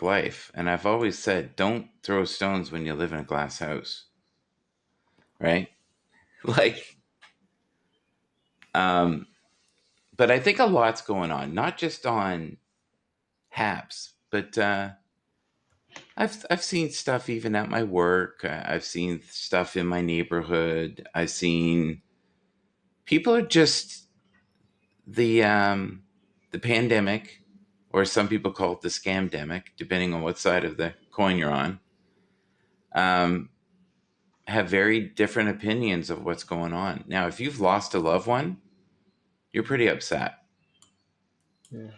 life. And I've always said, don't throw stones when you live in a glass house, right? Like, um, but I think a lot's going on, not just on Habs, but I've seen stuff even at my work. I've seen stuff in my neighborhood. I've seen people are just the pandemic, or some people call it the scamdemic, depending on what side of the coin you're on. Um, have very different opinions of what's going on. Now, if you've lost a loved one, you're pretty upset. Yeah.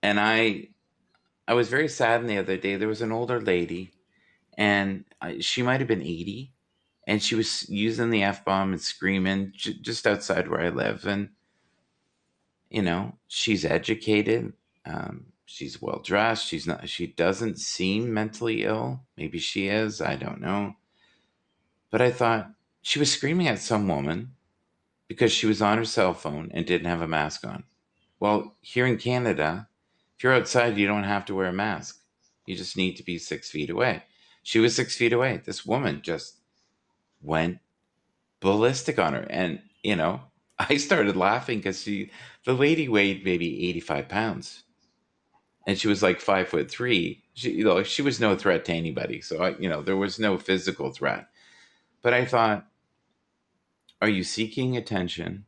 And I was very saddened the other day. There was an older lady, and she might have been 80, and she was using the F bomb and screaming just outside where I live. And, she's educated. She's well dressed. She doesn't seem mentally ill. Maybe she is. I don't know. But I thought she was screaming at some woman because she was on her cell phone and didn't have a mask on. Well, here in Canada, if you're outside, you don't have to wear a mask. You just need to be 6 feet away. She was 6 feet away. This woman just went ballistic on her. And, I started laughing because the lady weighed maybe 85 pounds and she was like 5'3". She was no threat to anybody. So, there was no physical threat. But I thought, are you seeking attention?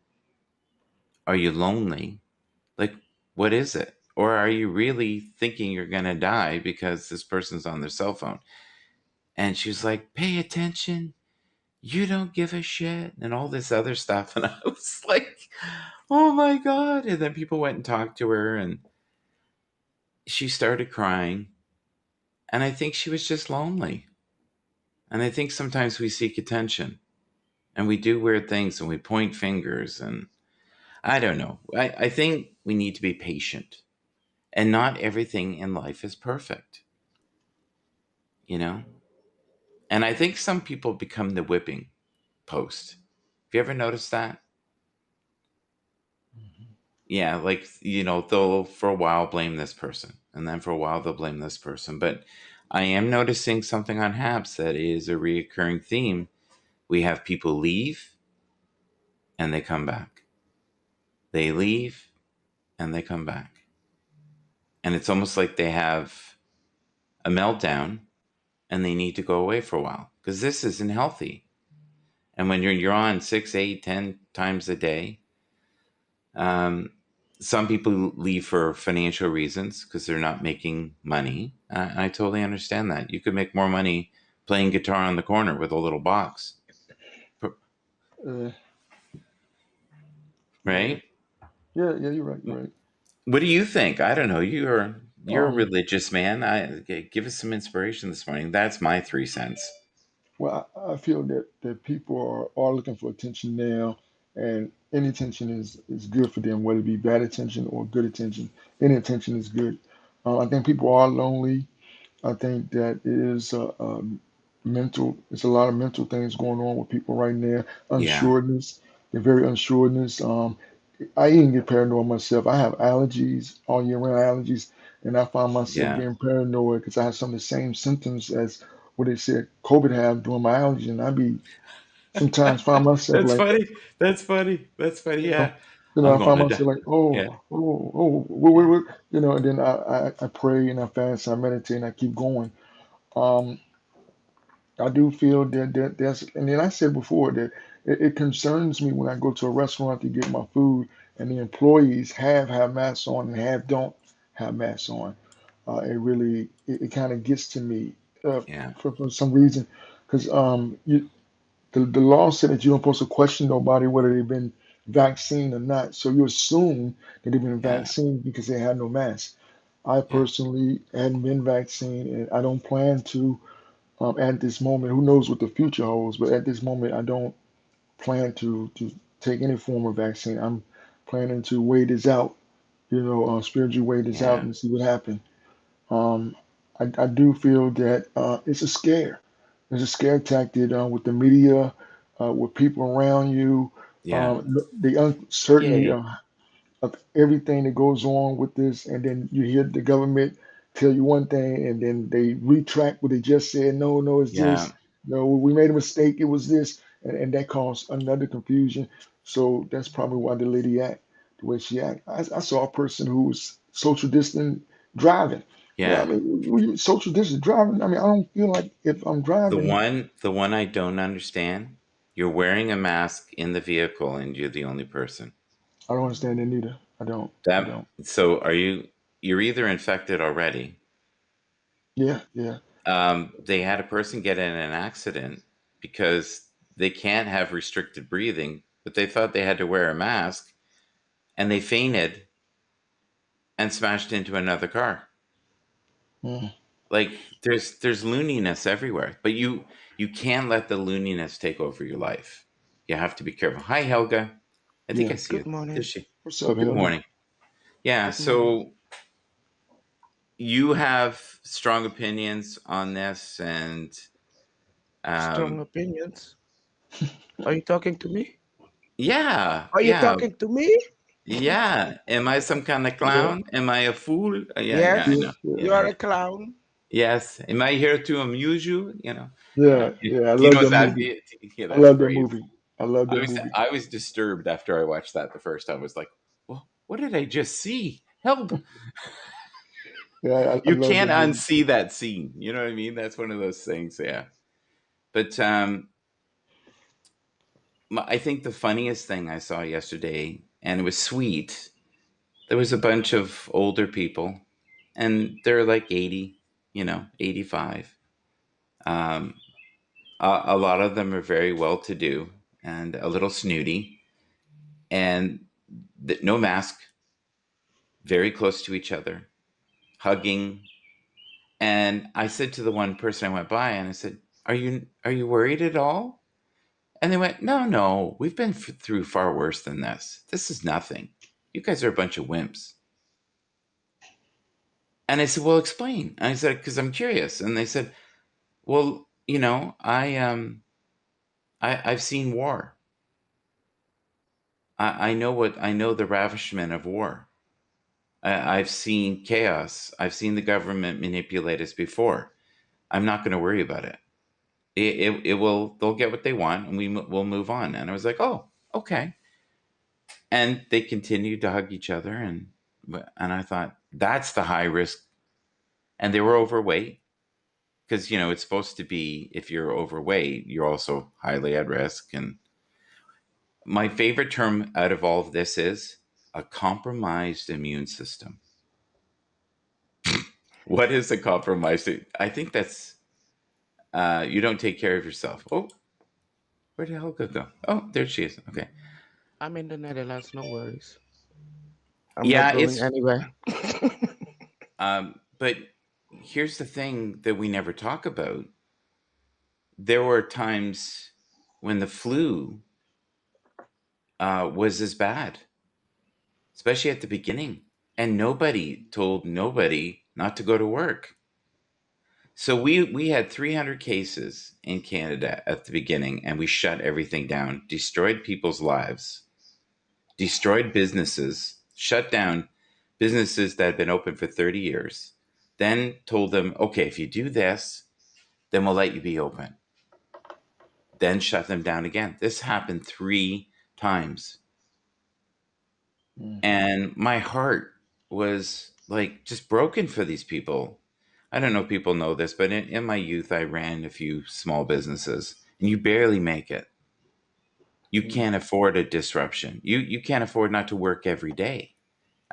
Are you lonely? Like, what is it? Or are you really thinking you're going to die because this person's on their cell phone? And she was like, pay attention. You don't give a shit. And all this other stuff. And I was like, oh my God. And then people went and talked to her and she started crying. And I think she was just lonely. And I think sometimes we seek attention and we do weird things and we point fingers. And I don't know. I think we need to be patient. And not everything in life is perfect, you know? And I think some people become the whipping post. Have you ever noticed that? Mhm. Yeah, like, they'll for a while blame this person, and then for a while they'll blame this person. But I am noticing something on Habs that is a reoccurring theme. We have people leave and they come back. They leave and they come back. And it's almost like they have a meltdown and they need to go away for a while because this isn't healthy. And when you're on 6, 8, 10 times a day, um, some people leave for financial reasons because they're not making money. I totally understand that. You could make more money playing guitar on the corner with a little box, Uh, yeah. right? Yeah. Yeah. You're right. You're right. What do you think? I don't know. You're a Um. religious man. Give us some inspiration this morning. That's my 3 cents. Well, I feel that people are looking for attention now, and any attention is good for them, whether it be bad attention or good attention. Any attention is good. I think people are lonely. I think that it is mental. It's a lot of mental things going on with people right now. Yeah, Unsureness. They're very unsureness. I even get paranoid myself. I have allergies all year round allergies, and I find myself yeah. getting paranoid because I have some of the same symptoms as what they said COVID have during my allergies, and I be sometimes find myself That's like, funny. That's funny. That's funny. you know, Yeah, I'm I going find to die. myself like, Yeah, and then I pray and I fast, I meditate, and I keep going. Um, I do feel that there's, and then I said before that it concerns me when I go to a restaurant to get my food and the employees have masks on and have don't have masks on. It kind of gets to me yeah, for some reason because the law said that you're not supposed to question nobody whether they've been vaccinated or not. So you assume that they've been yeah, vaccinated because they had no mask. I yeah, personally hadn't been vaccinated and I don't plan to at this moment. Who knows what the future holds? But at this moment, I don't plan to take any form of vaccine. I'm planning to wait this out, spiritually wait this out yeah, and see what happens. Um, I do feel that it's a scare. It's a scare tactic with the media, with people around you, yeah, the yeah, uncertainty of everything that goes on with this, and then you hear the government. tell you one thing and then they retract what they just said. No, no, it's Yeah, this. No, we made a mistake. It was this, and that caused another confusion. So that's probably why the lady act the way she act. I saw a person who was social distant driving. Well, I yeah. mean, social distance driving. I mean, I don't feel like if I'm driving, The one I don't understand, you're wearing a mask in the vehicle and you're the only person. I don't understand it neither. I don't. I That don't. so are you you're either infected already. Yeah, yeah. They had a person get in an accident because they can't have restricted breathing, but they thought they had to wear a mask and they fainted and smashed into another car. Mm, Like there's looniness everywhere, but you can't let the looniness take over your life. You have to be careful. Hi, Helga. I think yeah. I see Good you. There's morning. she. What's up, Good Helga? morning. Yeah, Good morning. so you have strong opinions on this, and Strong um, opinions. Are you talking to me? yeah, Are you yeah, talking to me? yeah. Am I some kind of Yeah, clown? Am I a fool? Yeah, yeah, I Yes, yeah, know. yeah, you Yeah, are yeah. a clown. Yes. Am I here to amuse you? You know. yeah, Do yeah. I you love know that what's that? movie. Yeah, I that's love that great. movie. I love that movie. I was disturbed after I watched that the first time. I was like, well, what did I just see? Help! Yeah, I You love can't that movie. unsee that scene. You know what I mean? That's one of those things. Yeah. But I think the funniest thing I saw yesterday, and it was sweet. There was a bunch of older people, and they're like 80, 85. Um, a lot of them are very well to do and a little snooty, and no mask, very close to each other, hugging. And I said to the one person I went by, and I said, "Are you worried at all?" And they went, "No, no, we've been through far worse than this. This is nothing. You guys are a bunch of wimps." And I said, "Well, explain." And I said, "Because I'm curious." And they said, "Well, I've seen war. I know the ravishment of war. I've seen chaos. I've seen the government manipulate us before. I'm not going to worry about it. It will. They'll get what they want, and will move on." And I was like, "Oh, okay." And they continued to hug each other, and I thought that's the high risk. And they were overweight because it's supposed to be, if you're overweight, you're also highly at risk. And my favorite term out of all of this is a compromised immune system. What is a compromised? I think that's you don't take care of yourself. Oh, where did Helga go? Oh, there she is. Okay. I'm in the Netherlands, no worries. I'm not Yeah, going it's anywhere. but here's the thing that we never talk about. There were times when the flu was as bad, especially at the beginning, and nobody told nobody not to go to work. So we had 300 cases in Canada at the beginning, and we shut everything down, destroyed people's lives, destroyed businesses, shut down businesses that had been open for 30 years, then told them, okay, if you do this, then we'll let you be open. Then shut them down again. This happened 3 times. Mm. And my heart was like just broken for these people. I don't know if people know this, but in my youth, I ran a few small businesses, and you barely make it. You Mm. can't afford a disruption. You can't afford not to work every day.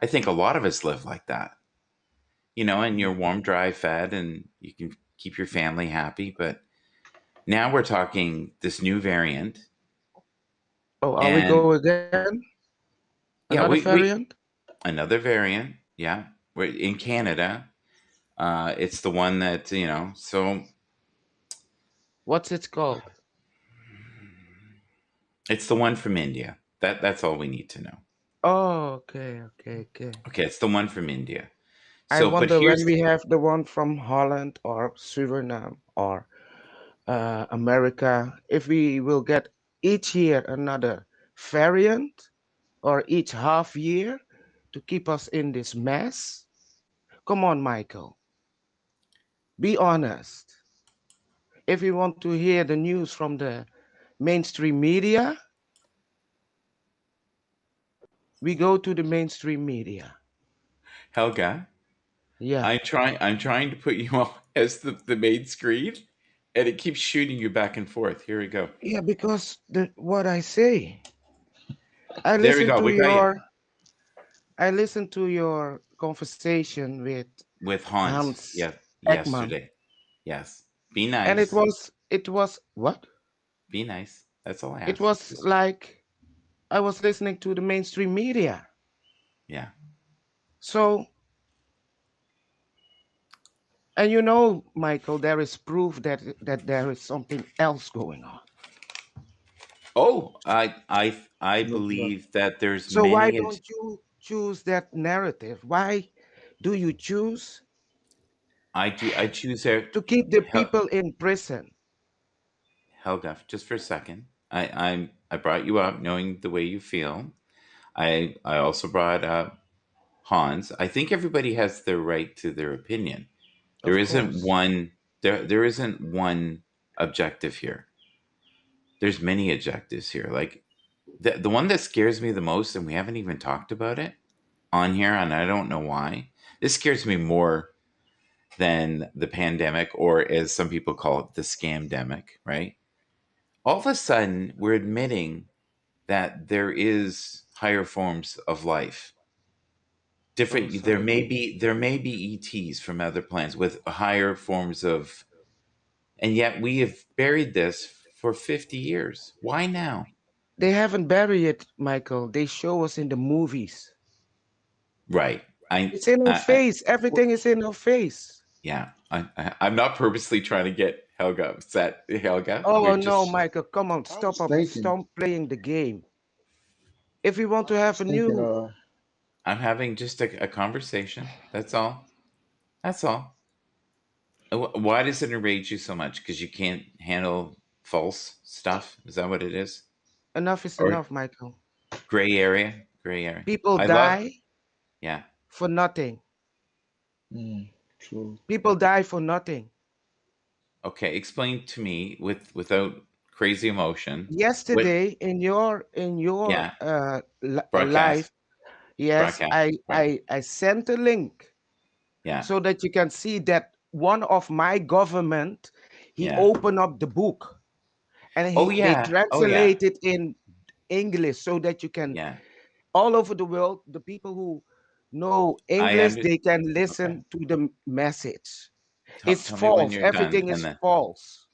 I think a lot of us live like that, and you're Mm. warm, dry, fed, and you can keep your family happy. But now we're talking this new variant, Oh, are we and go again? yeah, Another we variant? another variant. Yeah, we're in Canada. It's the one that so What's it called? it's the one from India. That's all we need to know. Oh, okay, okay, okay. Okay, it's the one from India. I So, but wonder when here's we have the one from Holland or Suriname or America, if we will get each year another variant or each half year to keep us in this mess. Come on, Michael. Be honest. If you want to hear the news from the mainstream media, we go to the mainstream media. Helga, Yeah. I'm trying to put you on as the main screen, and it keeps shooting you back and forth. Here we go. Yeah, because what I say, I There we listen go. to We got you your conversation with with Hans. Hans Yeah, Ekman, yesterday. Yes. Be and nice. it was what? Be nice. That's all I It ask. was Just like I was listening to the mainstream media. yeah. So, and you know, Michael, there is proof that there is something else going on. Oh, I Look, look. believe that there's So why many. don't you choose that narrative? Why do you choose I choose there. to keep the people in prison? Helga, just for a second. I brought you up knowing the way you feel. I also brought up Hans. I think everybody has the right to their opinion. There Of isn't course. one there isn't one objective here. There's many objectives here. Like the one that scares me the most, and we haven't even talked about it on here, and I don't know why. This scares me more than the pandemic, or as some people call it, the scamdemic, right? All of a sudden we're admitting that there is higher forms of life. Oh, Different sorry. there may be ETs from other planets with higher forms of, and yet we have buried this for 50 years. Why now? They haven't buried it, Michael. They show us in the movies. Right. It's in our I face. Everything is in our face. yeah. I'm not purposely trying to get Helga upset. Helga, we're Oh no, just Michael, come on, I was thinking, stop playing the game. If we want I to have was a thinking, new I'm having just a conversation. That's all. That's all. Why does it enrage you so much? Because you can't handle false stuff? Is that what it is? enough is Or enough, Michael. gray area? Gray area. People I love, die yeah. for nothing. true. People die for nothing. Okay, explain to me without crazy emotion. What? Yesterday in your Yeah, live, broadcast, yes, broadcast. Right. I sent a link Yeah. so that you can see that one of my government, he Yeah. opened up the book and Oh they yeah. Oh yeah. translate it in English so that you can Yeah. all over the world, the people who know I English, under. they can Okay. listen to the message. Tell, It's tell me when false. you're done, Everything and is then false.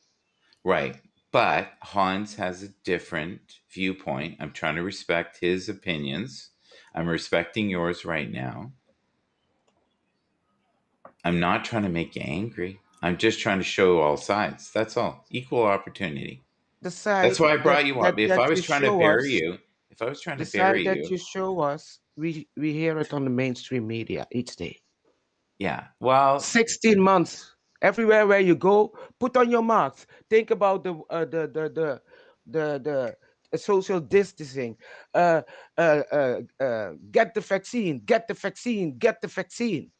right. But Hans has a different viewpoint. I'm trying to respect his opinions. I'm respecting yours right now. I'm not trying to make you angry. I'm just trying to show all sides. That's all. Equal opportunity. The That's side why I brought you up. If that I was you trying to show bury us, you, if I was trying the to side bury that you, you show us, we hear it on the mainstream media each day. yeah. Well, 16 months. Everywhere where you go, put on your masks. Think about the social distancing. Get the vaccine. Get the vaccine. Get the vaccine.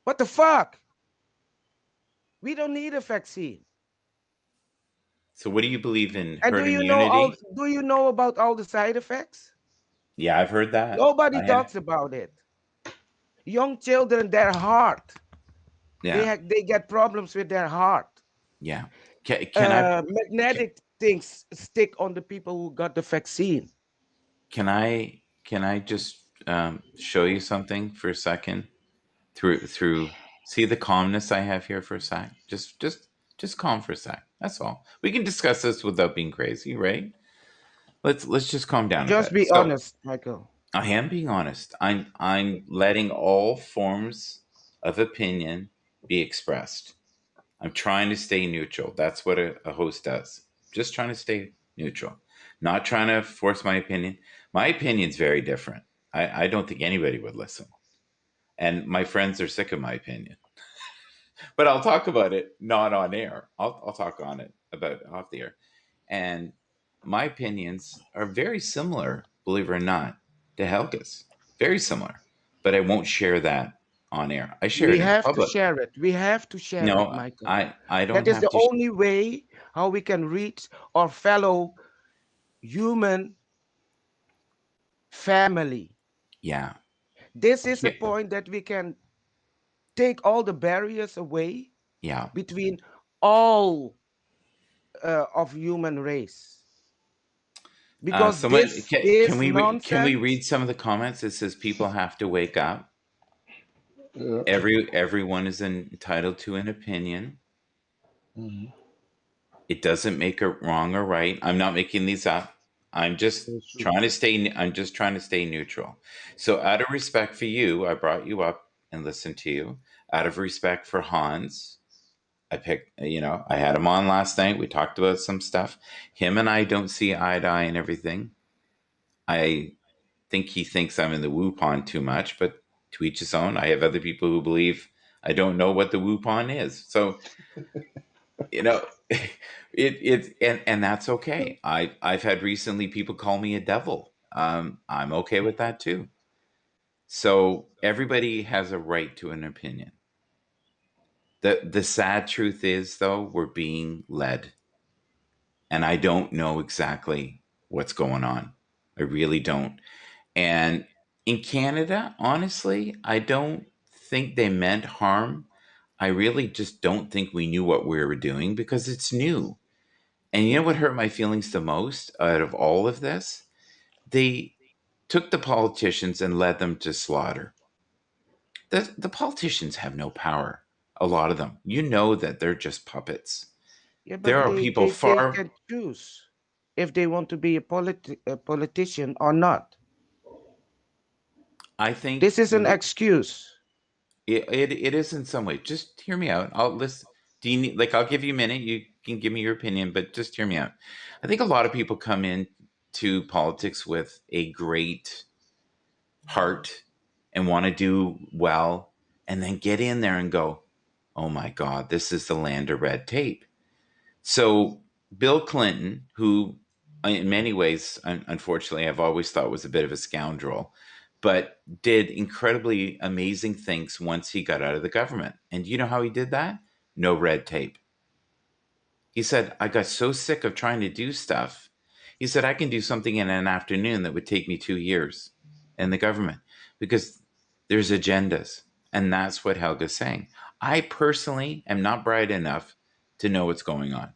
What the fuck? We don't need a vaccine. so what do you believe in? And Herd immunity? do you know about all the side effects? Yeah, I've heard that. Nobody I had. talks about it. Young children, their heart, Yeah, they get problems with their heart. yeah. Can I? Can, Magnetic things stick on the people who got the vaccine. can I? Can I just show you something for a second? Through. See the calmness I have here for a sec. Just calm for a sec. That's all. We can discuss this without being crazy, right? Let's just calm down a Just bit. be So honest, Michael. I am being honest. I'm letting all forms of opinion be expressed. I'm trying to stay neutral. That's what a host does. Just trying to stay neutral. Not trying to force my opinion. My opinion's very different. I don't think anybody would listen. And my friends are sick of my opinion. But I'll talk about it not on air. I'll talk on it about off the air. And my opinions are very similar, believe it or not, to Helga's. Very similar. But I won't share that on air. I share We it in have to public. share it. We have to share it, No, Michael. I don't That is have the to. only way how we can reach our fellow human family. Yeah. This is a Yeah. point that we can take all the barriers away Yeah. between all of human race. Because Someone this can we read nonsense, some of the comments? It says people have to wake up. Yeah. Everyone is entitled to an opinion. Mhm. It doesn't make it wrong or right. I'm not making these up. I'm just That's true. trying to stay. I'm just trying to stay neutral. So, out of respect for you, I brought you up and listened to you. Out of respect for Hans, I picked. I had him on last night. We talked about some stuff. Him and I don't see eye to eye and everything. I think he thinks I'm in the woo pond too much, but to each his own. I have other people who believe I don't know what the woo pond is. So you know and that's okay. I've had recently people call me a devil. I'm okay with that too. So everybody has a right to an opinion. The sad truth is, though, we're being led, and I don't know exactly what's going on. I really don't. And in Canada, honestly, I don't think they meant harm. I really just don't think we knew what we were doing because it's new. And you know what hurt my feelings the most out of all of this? They took the politicians and led them to slaughter. The politicians have no power, a lot of them. You know that they're just puppets. yeah, There but are people they far, can choose if they want to be a politician or not. I think This is an excuse. it is in some way. Just hear me out. I'll listen. Do you need, like, I'll give you a minute. You can give me your opinion, but just hear me out. I think a lot of people come in to politics with a great heart and want to do well, and then get in there and go, oh my God, this is the land of red tape. So Bill Clinton, who in many ways, unfortunately, I've always thought was a bit of a scoundrel, but did incredibly amazing things once he got out of the government. And you know how he did that? No red tape. He said, I got so sick of trying to do stuff. He said, I can do something in an afternoon that would take me 2 years in the government because there's agendas. And that's what Helga's saying. I personally am not bright enough to know what's going on.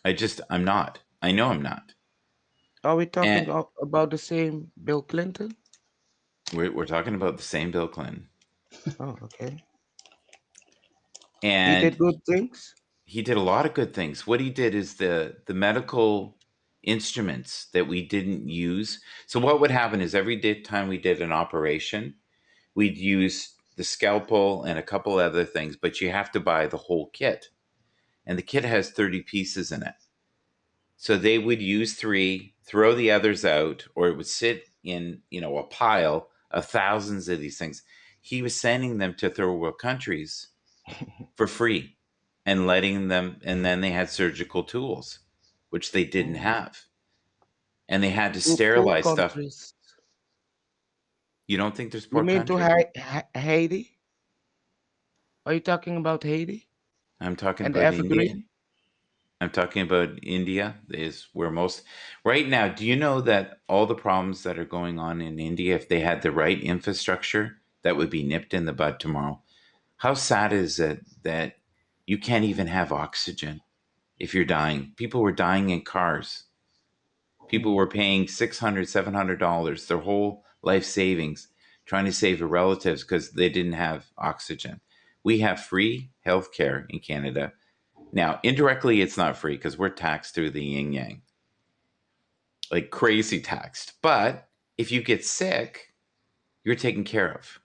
I'm not. I know I'm not. Are we talking And about the same Bill Clinton? we're talking about the same Bill Clinton. Oh, okay. He did And good things. he did a lot of good things. What he did is the medical instruments that we didn't use. So what would happen is time we did an operation, we'd use the scalpel and a couple other things, but you have to buy the whole kit. And the kit has 30 pieces in it. So they would use 3, throw the others out, or it would sit in, a pile of thousands of these things. He was sending them to third world countries for free and letting them, and then they had surgical tools, which they didn't Mm. have. And they had to To poor sterilize stuff. countries. You don't think there's You poor mean to countries? Haiti? Are you talking about Haiti I'm talking and the about India. Evergreen? I'm talking about India is where most right now. Do you know that all the problems that are going on in India, if they had the right infrastructure, that would be nipped in the bud tomorrow? How sad is it that you can't even have oxygen if you're dying? People were dying in cars. People were paying $600, $700, their whole life savings, trying to save their relatives because they didn't have oxygen. We have free healthcare in Canada. Now, indirectly, it's not free because we're taxed through the yin yang, like crazy taxed. But if you get sick, you're taken care of.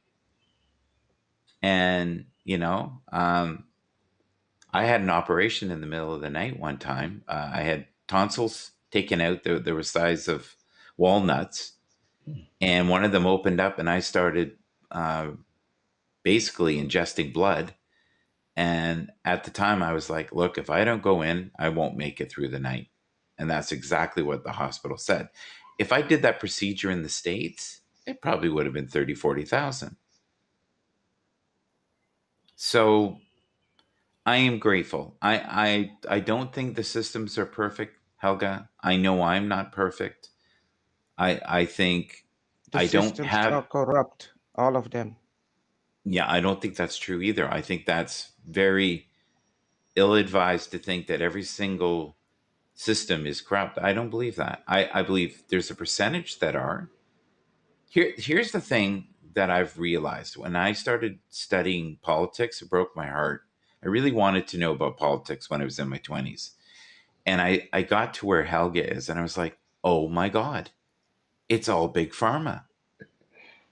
And, I had an operation in the middle of the night one time. I had tonsils taken out. They were the size of walnuts. And one of them opened up, and I started basically ingesting blood. And at the time, I was like, look, if I don't go in, I won't make it through the night. And that's exactly what the hospital said. If I did that procedure in the States, it probably would have been 30, 40,000. So I am grateful. I don't think the systems are perfect, Helga. I know I'm not perfect. I think The I don't systems are have. corrupt, all of them. Yeah, I don't think that's true either. I think that's very ill-advised to think that every single system is corrupt. I don't believe that. I believe there's a percentage that are. Here's the thing that I've realized when I started studying politics, it broke my heart. I really wanted to know about politics when I was in my 20s. And I got to where Helga is, and I was like, oh my God, it's all big pharma.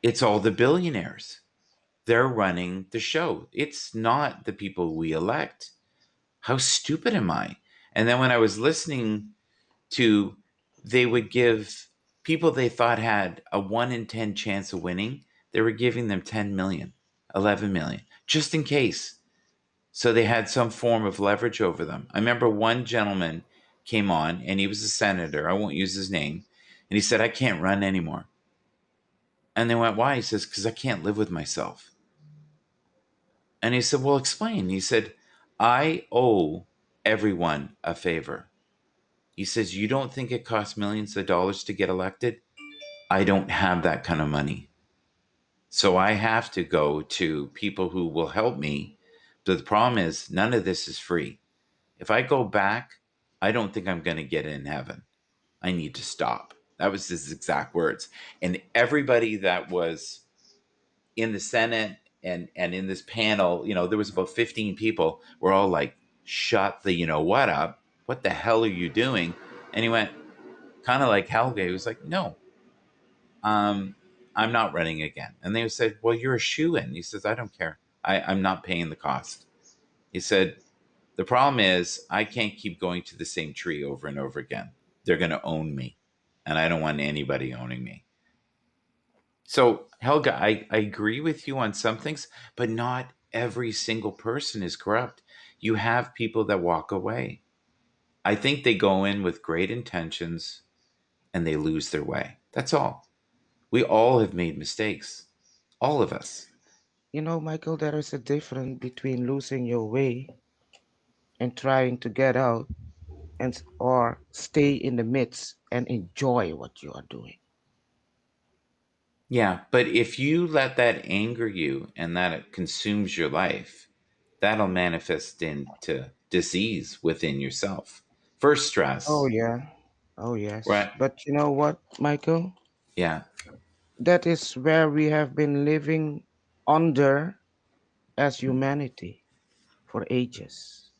It's all the billionaires. They're running the show. It's not the people we elect. How stupid am I? And then when I was listening to, they would give people they thought had a 1 in 10 chance of winning, they were giving them 10 million, 11 million, just in case. So they had some form of leverage over them. I remember one gentleman came on and he was a senator. I won't use his name. And he said, I can't run anymore. And they went, why? He says, because I can't live with myself. And he said, well, explain. He said, I owe everyone a favor. He says, you don't think it costs millions of dollars to get elected? I don't have that kind of money. So I have to go to people who will help me. But the problem is, none of this is free. If I go back, I don't think I'm going to get in heaven. I need to stop. That was his exact words. And everybody that was in the Senate and in this panel, there was about 15 people, were all like, shut the what up. What the hell are you doing? And he went, kind of like Helge, he was like, no, I'm not running again. And they said, well, you're a shoe-in. He says, I don't care. I'm not paying the cost. He said, the problem is I can't keep going to the same tree over and over again. They're going to own me. And I don't want anybody owning me. So, Helga, I agree with you on some things, but not every single person is corrupt. You have people that walk away. I think they go in with great intentions and they lose their way. That's all. We all have made mistakes. All of us. Michael, there is a difference between losing your way and trying to get out or stay in the midst and enjoy what you are doing. Yeah, but if you let that anger you and that it consumes your life, that'll manifest into disease within yourself. First, Oh, stress, yeah. Oh, yes. right? But you know what, Michael? Yeah, That is where we have been living under as humanity for ages.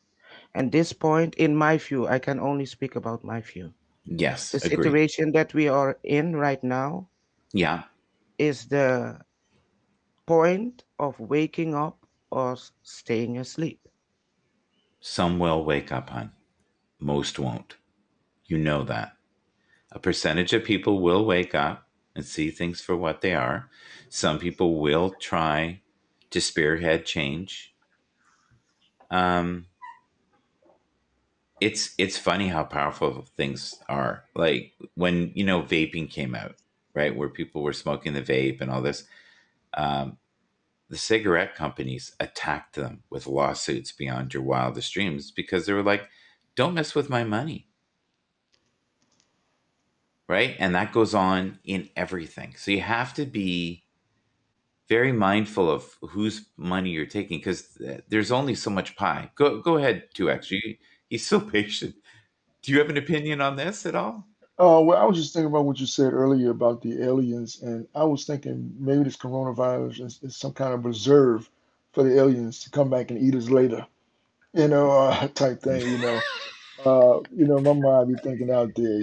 And this point, in my view, I can only speak about my view. yes, The agree. situation that we are in right now Yeah, is the point of waking up or staying asleep. some will wake up, hon. Most won't. You know that. A percentage of people will wake up and see things for what they are. Some people will try to spearhead change. Um, it's funny how powerful things are. Like when vaping came out, right, where people were smoking the vape and all this. Um, the cigarette companies attacked them with lawsuits beyond your wildest dreams because they were like, "Don't mess with my money." Right? And that goes on in everything. So you have to be very mindful of whose money you're taking because there's only so much pie. Go ahead, 2X. He's so patient. Do you have an opinion on this at all? Well, I was just thinking about what you said earlier about the aliens, and I was thinking maybe this coronavirus is some kind of reserve for the aliens to come back and eat us later, type thing, my mind be thinking out there,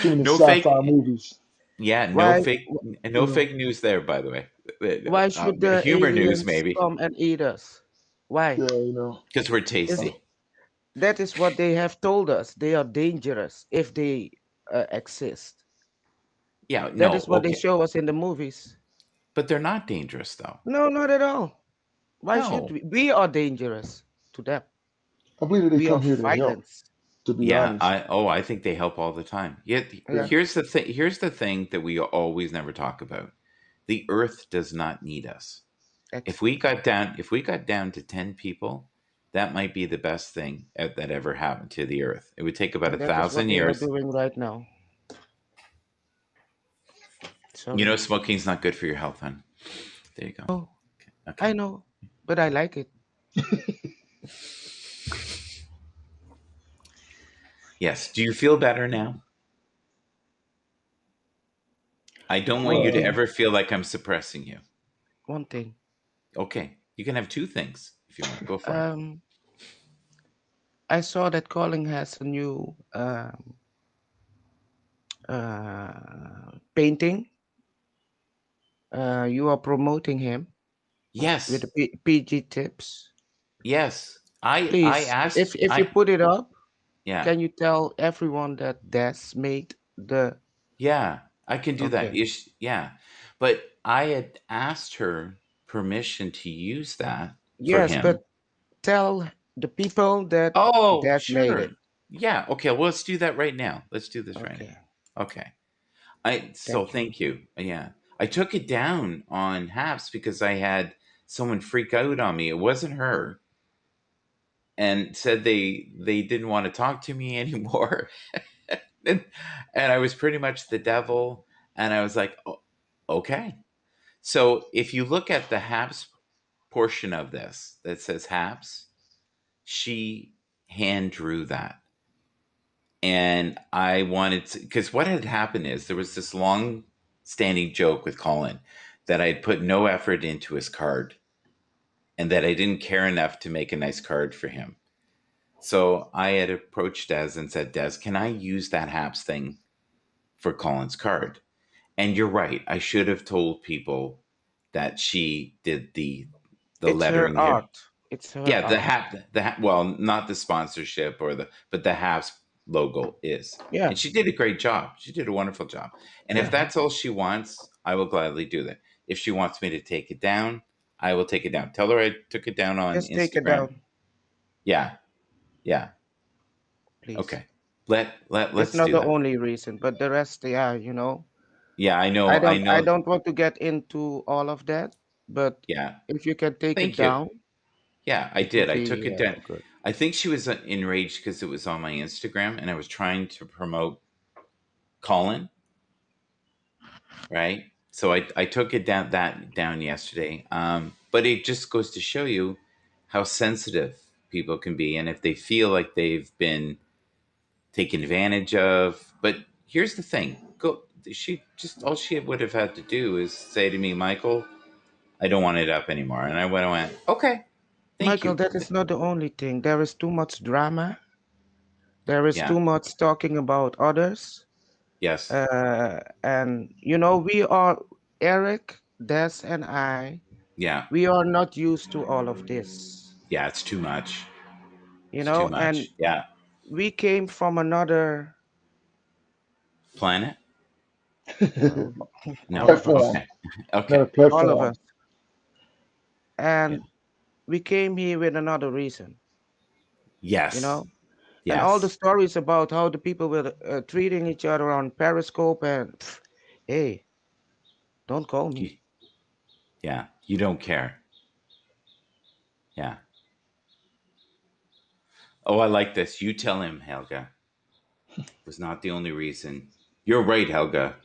too many No sci-fi fake. movies, Yeah, Why you no know. fake news there. By the way, why should the humor news aliens maybe come and eat us? Why? Yeah, because we're Is tasty. that is what they have told us. They are dangerous if they exist. Yeah, That no, is what they okay, show us in the movies. but they're not dangerous though. No, not at all. Why should No, we? We are dangerous to them. I believe that they We are come here to help, violence. to be yeah, honest. I think they help all the time. Yet Yeah. here's the thing. Here's the thing that we always never talk about. The Earth does not need us. If we Excellent. got down, if we got down to 10 people, that might be the best thing that ever happened to the earth. It would take about a And that is what thousand we are years. doing right now. You know, Sorry. smoking's not good for your health, hon. There you go. Oh, I Okay. know, but I like it. Yes. Do you feel better now? I don't want One you to thing. ever feel like I'm suppressing you. One thing. Okay. You can have two things if you want. Go for it. I saw that Colin has a new painting. You are promoting him with Yes. the PG tips. Yes. I Please, asked if you put it up, yeah. can you tell everyone that Des made the? Yeah, I can do that. Okay. Yeah. But I had asked her permission to use that for Yes, him. but tell the people that Oh, Des made sure. it. Yeah. Okay. Well, let's do that right now. Let's do this right Okay. now. Okay. Thank you. Thank you. Yeah. I took it down on Haps because I had someone freak out on me. It wasn't her, and said they didn't want to talk to me anymore. and, and I was pretty much the devil. And I was like, oh, okay. So if you look at the Haps portion of this that says Haps, she hand drew that. And I wanted to, because what had happened is there was this long standing joke with Colin that I'd put no effort into his card and that I didn't care enough to make a nice card for him. So I had approached Des and said, Des, can I use that Haps thing for Colin's card? And you're right. I should have told people that she did the It's her lettering here. art. It's her Yeah, art. well, not the sponsorship but the Habs logo is. Yeah. And she did a great job. She did a wonderful job. And if Yeah. that's all she wants, I will gladly do that. If she wants me to take it down, I will take it down. Tell her I took it down on Just take it Instagram. down, Yeah. Yeah. please. Okay. That's Let's not do the that. only reason, but the rest, yeah, you know. Yeah, I I know. don't I I know. don't want to get into all of that, but Yeah. if you can take it Thank you. down, Yeah, I it would did. I took be it down. good. I think she was enraged because it was on my Instagram and I was trying to promote Colin, right? So I took it down yesterday. But it just goes to show you how sensitive people can be and if they feel like they've been taken advantage of. But here's the thing. She just all she would have had to do is say to me, Michael, I don't want it up anymore. And I went, okay, thank Michael, you. that is not the only thing. There is too much drama. There is Yeah. too much talking about others. Yes. And you know, we are Eric, Des, and I. Yeah. We are not used to all of this. Yeah, it's too much. You It's too know, and much. Yeah. we came from another. Planet? Well, No. all of us, Platform, Okay. not Okay. a all of platform. us, Yeah. and we came here with another reason. You Yes. know, and all the Yes. stories about how the people were treating each other on Periscope, and hey, don't call You, me. yeah. You don't care. Yeah. Oh, I like this. You tell him, Helga. Was not the only reason. You're right, Helga.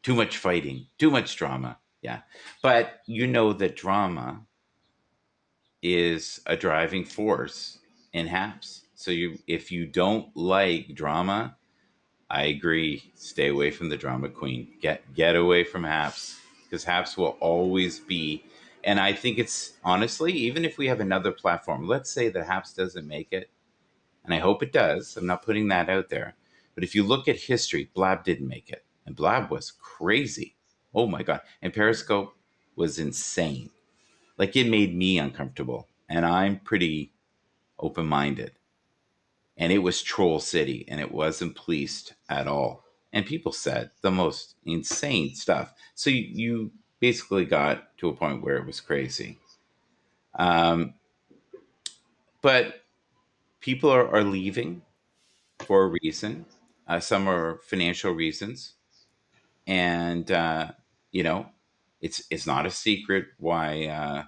Too much fighting, too much drama. Yeah. But you know that drama is a driving force in HAPS. So if you don't like drama, I agree. Stay away from the drama queen. Get away from Haps because Haps will always be. And I think it's honestly, even if we have another platform, let's say that Haps doesn't make it, and I hope it does. I'm not putting that out there, but if you look at history, Blab didn't make it, and Blab was crazy. Oh my god! And Periscope was insane. Like it made me uncomfortable, and I'm pretty open minded and it was Troll City, and it wasn't policed at all. And people said the most insane stuff. So you basically got to a point where it was crazy. Um, but people are leaving for a reason. Some are financial reasons, and you know, it's not a secret why.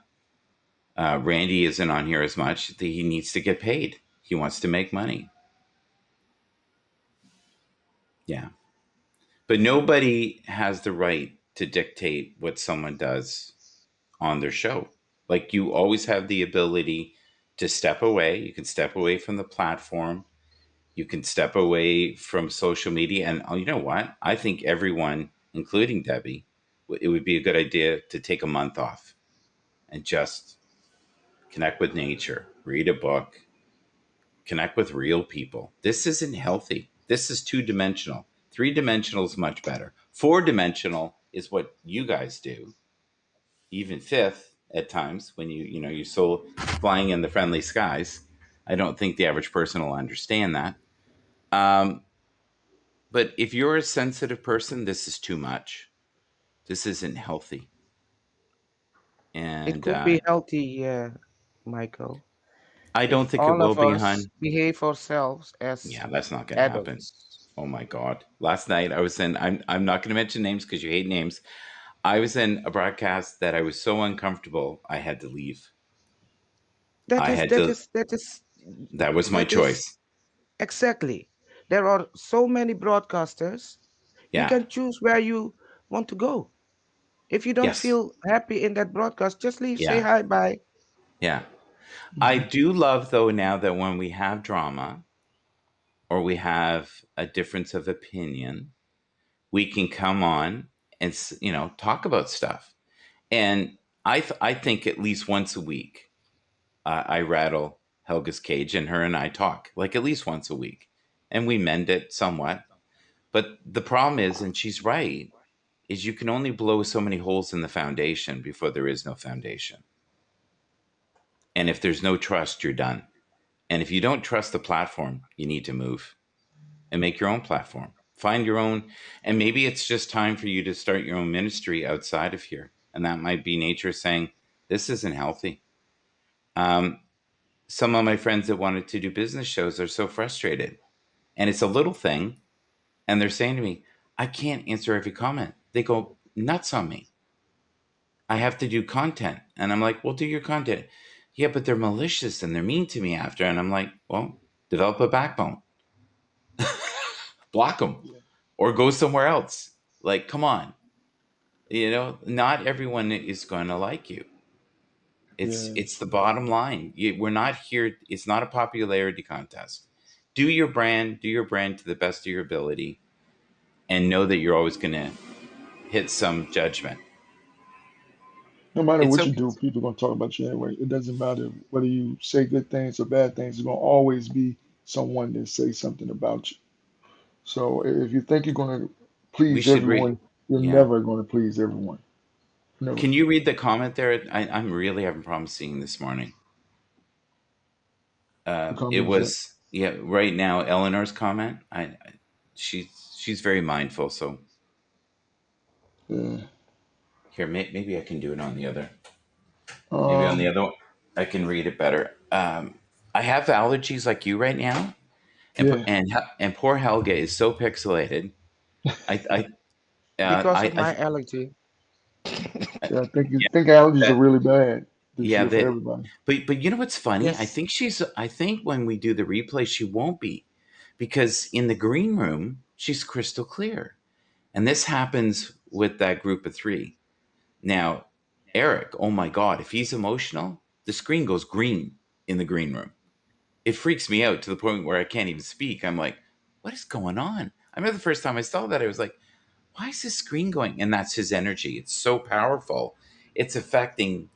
Randy isn't on here as much. He needs to get paid. He wants to make money. Yeah. But nobody has the right to dictate what someone does on their show. Like, you always have the ability to step away. You can step away from the platform. You can step away from social media. And you know what? I think everyone, including Debbie, it would be a good idea to take a month off and just connect with nature, read a book, connect with real people. This isn't healthy. This is 2-dimensional. 3-dimensional is much better. 4-dimensional is what you guys do. Even fifth at times, when you're so flying in the friendly skies. I don't think the average person will understand that. But if you're a sensitive person, this is too much. This isn't healthy. It And could be healthy, Michael, I don't if think it all will of be, us hun. behave ourselves as Yeah, that's not going to happen. adults. Oh my God. Last night I was in, I'm not going to mention names because you hate names. I was in a broadcast that I was so uncomfortable, I had to leave. That I is had that to, is that is that was my that is choice. exactly. There are so many broadcasters. You Yeah. can choose where you want to go. If you don't Yes. feel happy in that broadcast, just leave. Say Yeah. hi, bye. Yeah. I Mhm. do love, though, now that when we have drama or we have a difference of opinion, we can come on and talk about stuff. And I think at least once a week, I rattle Helga's cage, and her and I talk like at least once a week, and we mend it somewhat. But the problem is, and she's right, is you can only blow so many holes in the foundation before there is no foundation. And if there's no trust, you're done. And if you don't trust the platform, you need to move and make your own platform. Find your own, and maybe it's just time for you to start your own ministry outside of here. And that might be nature saying, this isn't healthy. Um, some of my friends that wanted to do business shows are so frustrated. And it's a little thing. And they're saying to me, I can't answer every comment. They go nuts on me. I have to do content. And I'm like, well, do your content. Yeah, but they're malicious and they're mean to me after. And I'm like, well, develop a backbone, block them, Yeah. or go somewhere else. Like, come on. Not everyone is going to like you. It's Yeah. it's the bottom line. We're not here. It's not a popularity contest. Do your brand to the best of your ability, and know that you're always going to hit some judgment. No matter It's what you okay. do, people are gonna talk about you anyway. It doesn't matter whether you say good things or bad things. There's gonna always be someone that say something about you. So if you think you're gonna We please should read. everyone, you're Yeah. never gonna please everyone. Never. Can you read the comment there? I'm really having problems seeing this morning. The It comments that, was, yeah, right now Eleanor's comment. She's very mindful. So yeah. here, maybe I can do it on the other. Maybe on the Um, other one, I can read it better. I have allergies like you right now, yeah. and poor Helga is so pixelated. Because of I my allergy. Yeah, I think you yeah, think allergies are that really bad this yeah year for that. everybody. But you know what's funny? I Yes. think she's. I think when we do the replay, she won't be, because in the green room she's crystal clear, and this happens with that group of three. Now, Eric, oh my God, if he's emotional, the screen goes green in the green room. It freaks me out to the point where I can't even speak. I'm like, what is going on? I remember the first time I saw that, I was like, why is this screen going? And that's his energy. It's so powerful. It's affecting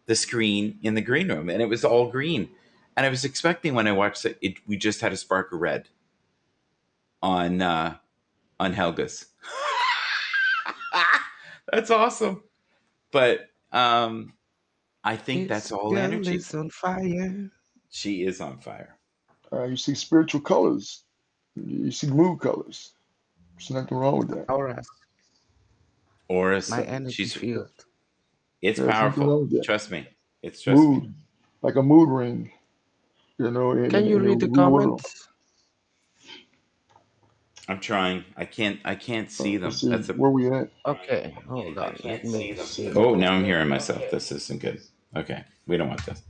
the screen in the green room, and it was all green. And I was expecting when I watched it, we just had a spark of red on Helga's. That's awesome. But I think that's This all girl energy. is on fire. She is on fire. You see spiritual colors. You see mood colors. There's nothing wrong with that. Auras. Or My energy she's field. it's There's nothing powerful. wrong with that. Trust me. Trust me. Mood, like a mood ring, Can you in the read the real world. comments? I'm trying. I can't see Let's them. see That's a where we at. Okay, hold on. Let me see. Oh, now I'm hearing myself. This isn't good. Okay, we don't want this.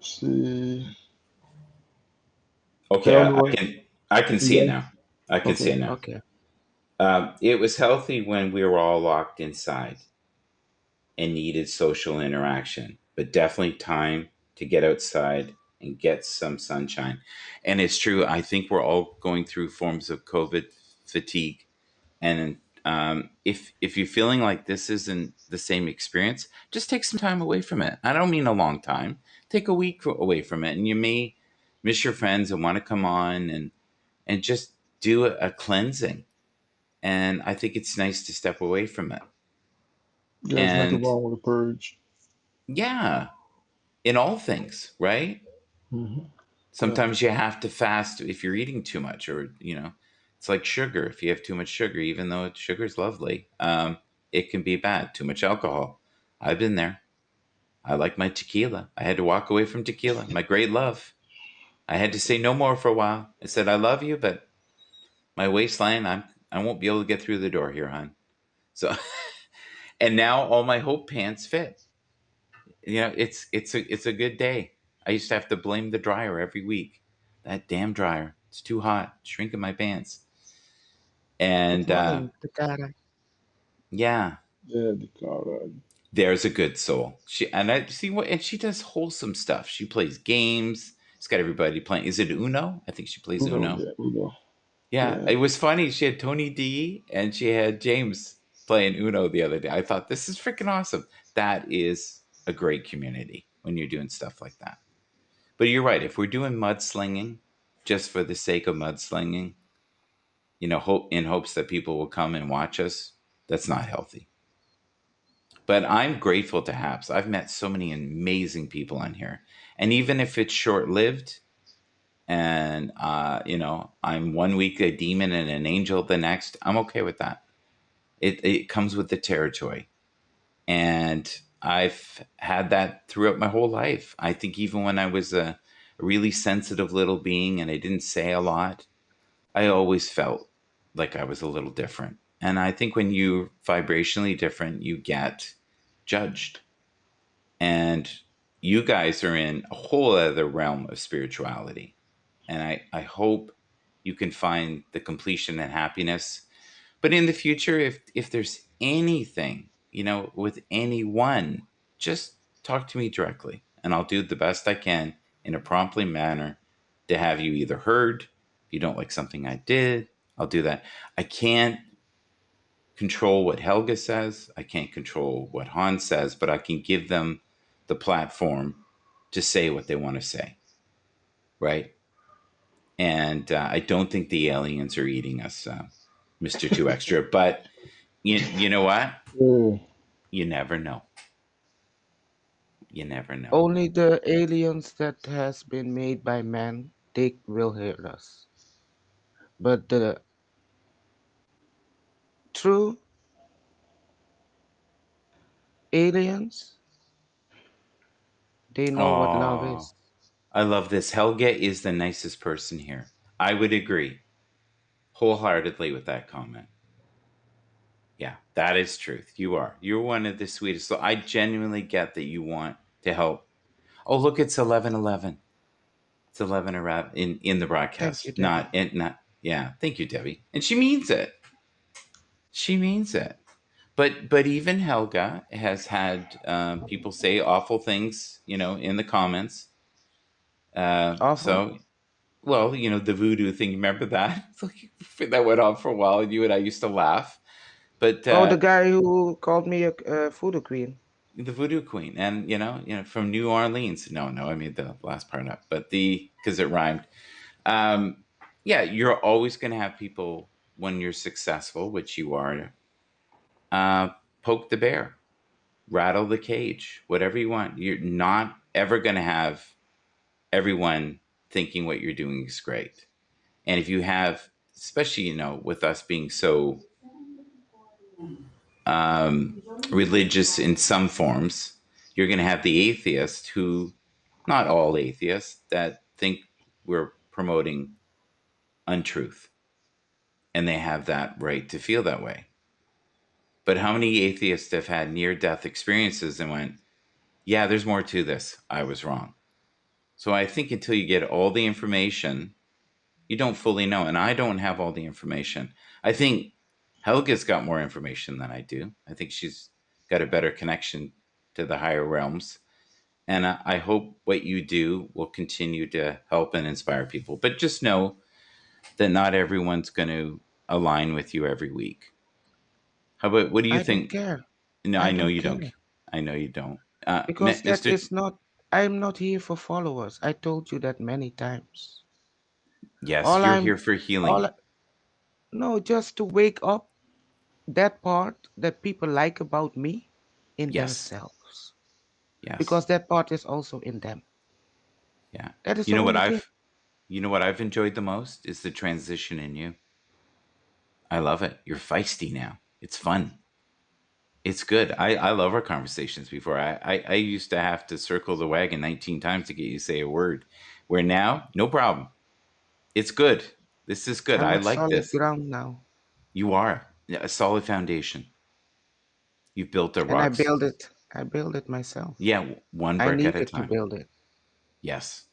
See, Okay, Elroy. I can see it Yeah. now. I can see Okay. it now. Okay. It was healthy when we were all locked inside and needed social interaction, but definitely time to get outside and get some sunshine. And it's true. I think we're all going through forms of COVID fatigue. And if you're feeling like this isn't the same experience, just take some time away from it. I don't mean a long time. Take a week away from it, and you may miss your friends and want to come on and just do a cleansing. And I think it's nice to step away from it. There's nothing And wrong with a purge. yeah, in all things, right? Hmm. Yeah. Sometimes you have to fast if you're eating too much, or it's like sugar. If you have too much sugar, even though sugar is lovely, it can be bad. Too much alcohol. I've been there. I like my tequila. I had to walk away from tequila, my great love. I had to say no more for a while. I said I love you, but my waistline, I won't be able to get through the door here, hon. So, and now all my Hope pants fit. It's a good day. I used to have to blame the dryer every week. That damn dryer. It's too hot, shrinking my pants. Good And morning, Takara. yeah, Yeah, the Colorado. there's a good soul. She does wholesome stuff. She plays games. She's got everybody playing. Is it Uno? I think she plays Uno. Uno. Yeah, Uno. Yeah, Yeah. it was funny. She had Tony D and she had James playing Uno the other day. I thought this is freaking awesome. That is a great community when you're doing stuff like that. But you're right. If we're doing mudslinging just for the sake of mudslinging, in hopes that people will come and watch us, that's not healthy. But I'm grateful to HAPS. I've met so many amazing people on here. And even if it's short lived, and I'm one week a demon and an angel the next, I'm okay with that. It comes with the territory. And I've had that throughout my whole life. I think even when I was a really sensitive little being and I didn't say a lot, I always felt like I was a little different. And I think when you're vibrationally different, you get judged. And you guys are in a whole other realm of spirituality. And I hope you can find the completion and happiness. But in the future, if there's anything, with anyone, just talk to me directly. And I'll do the best I can in a promptly manner to have you either heard. If you don't like something I did, I'll do that. I can't control what Helga says. I can't control what Hans says, but I can give them the platform to say what they want to say, right? And I don't think the aliens are eating us, Mr. Two Extra. But you know what? Yeah. You never know. You never know. Only the aliens that has been made by man, they will hear us. But the true aliens, they know what love Oh, is. I love this. Helga is the nicest person here. I would agree wholeheartedly with that comment. Yeah, that is truth. You are. You're one of the sweetest. So I genuinely get that you want to help. Oh, look, it's 11:11. It's 11 around in the Thank you, broadcast. Debbie. Not. Yeah. Thank you, Debbie. And she means it. She means it. But even Helga has had people say awful things, in the comments. Awful. So, well, the voodoo thing. Remember that? It's like, that went on for a while, and you and I used to laugh. But Oh, the guy who called me a voodoo queen. the voodoo queen, and from New Orleans. No, I made the last part up, but because it rhymed. Um, yeah, you're always going to have people when you're successful, which you are. Uh, poke the bear, rattle the cage, whatever you want. You're not ever going to have everyone thinking what you're doing is great. And if you have, especially, with us being so religious in some forms, you're going to have the atheist who, not all atheists, that think we're promoting untruth. And they have that right to feel that way. But how many atheists have had near death experiences and went, yeah, there's more to this. I was wrong. So I think until you get all the information, you don't fully know. And I don't have all the information. I think Helga's got more information than I do. I think she's got a better connection to the higher realms. And I hope what you do will continue to help and inspire people. But just know that not everyone's going to align with you every week. How about, what do you I don't think? care. No, I I know don't you don't. care. I know you don't. Because that Mr. is not, I'm not here for followers. I told you that many times. Yes, All you're I'm, here for all, healing. no, just to wake up that part that people like about me in Yes, themselves. yes, Because that part is also in them. yeah. That is You the know what only thing. I've, you know what I've enjoyed the most is the transition in you. I love it. You're feisty now. It's fun. It's good. I love our conversations before. I used to have to circle the wagon 19 times to get you to say a word. Where now, no problem. It's good. This is good. I'm I on like solid this. ground now. You are a solid foundation. You've built the And I rocks. build it. I build it myself. Yeah, one I brick at a needed to time. build it. Yes.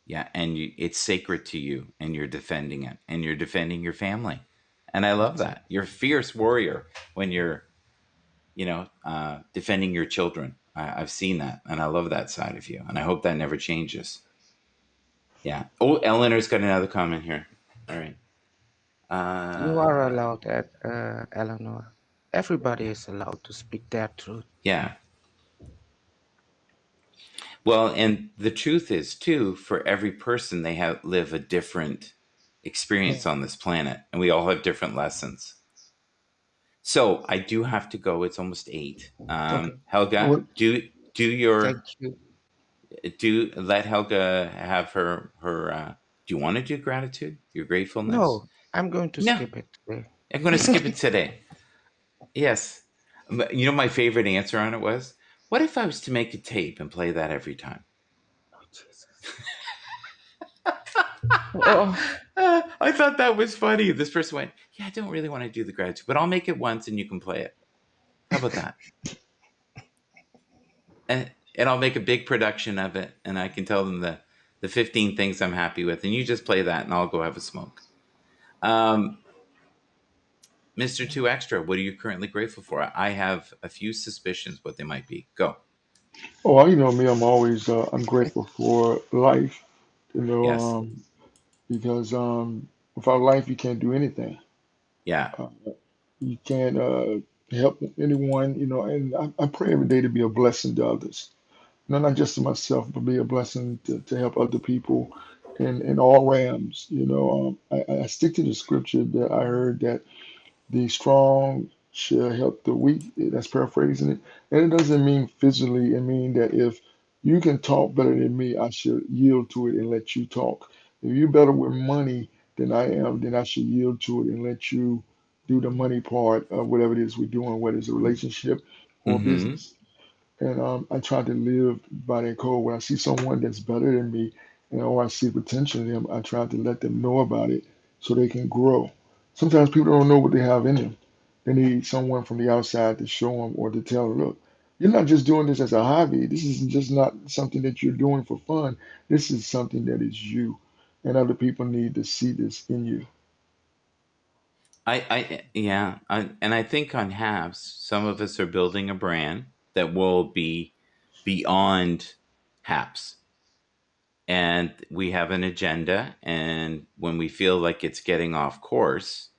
Yeah, and it's sacred to you, and you're defending it, and you're defending your family, and I love That's it. that. You're a fierce warrior when you're, defending your children. I've seen that, and I love that side of you, and I hope that never changes. Yeah. Oh, Eleanor's got another comment here. All right. You are Uh, allowed that, Eleanor. Everybody is allowed to speak their truth. yeah. Well, and the truth is too, for every person, they have live a different experience on this planet, and we all have different lessons. So I do have to go. It's almost 8. Okay. Helga, What? do Thank your you. do let Helga have her. Do you want to do gratitude? Your gratefulness? No, I'm going to No, skip it today. I'm going to skip it today. Yes, you know my favorite answer on it was, "What if I was to make a tape and play that every time?" Oh, Jesus. Oh, I thought that was funny. This person went, "Yeah, I don't really want to do the gratitude, but I'll make it once and you can play it. How about that?" And I'll make a big production of it, and I can tell them the 15 things I'm happy with, and you just play that, and I'll go have a smoke. Um, Mr. Two Extra, what are you currently grateful for? I have a few suspicions what they might be. Go. Oh, you know me. I'm always I'm grateful for life. You know, Yes. because without life you can't do anything. Yeah. Uh, you can't help anyone. You know, and I pray every day to be a blessing to others. No, not just to myself, but be a blessing to help other people in all realms. You know, I stick to the scripture that I heard that the strong shall help the weak. That's paraphrasing it. And it doesn't mean physically. It means that if you can talk better than me, I should yield to it and let you talk. If you're better with money than I am, then I should yield to it and let you do the money part of whatever it is we're doing, whether it's a relationship or Mm-hmm. business. And I try to live by that code. When I see someone that's better than me, and or I see potential in them, I try to let them know about it so they can grow. Sometimes people don't know what they have in them. They need someone from the outside to show them or to tell them, look, you're not just doing this as a hobby. This is just not something that you're doing for fun. This is something that is you. And other people need to see this in you. Yeah. And I think on Habs, some of us are building a brand that will be beyond Habs. And we have an agenda. And when we feel like it's getting off course,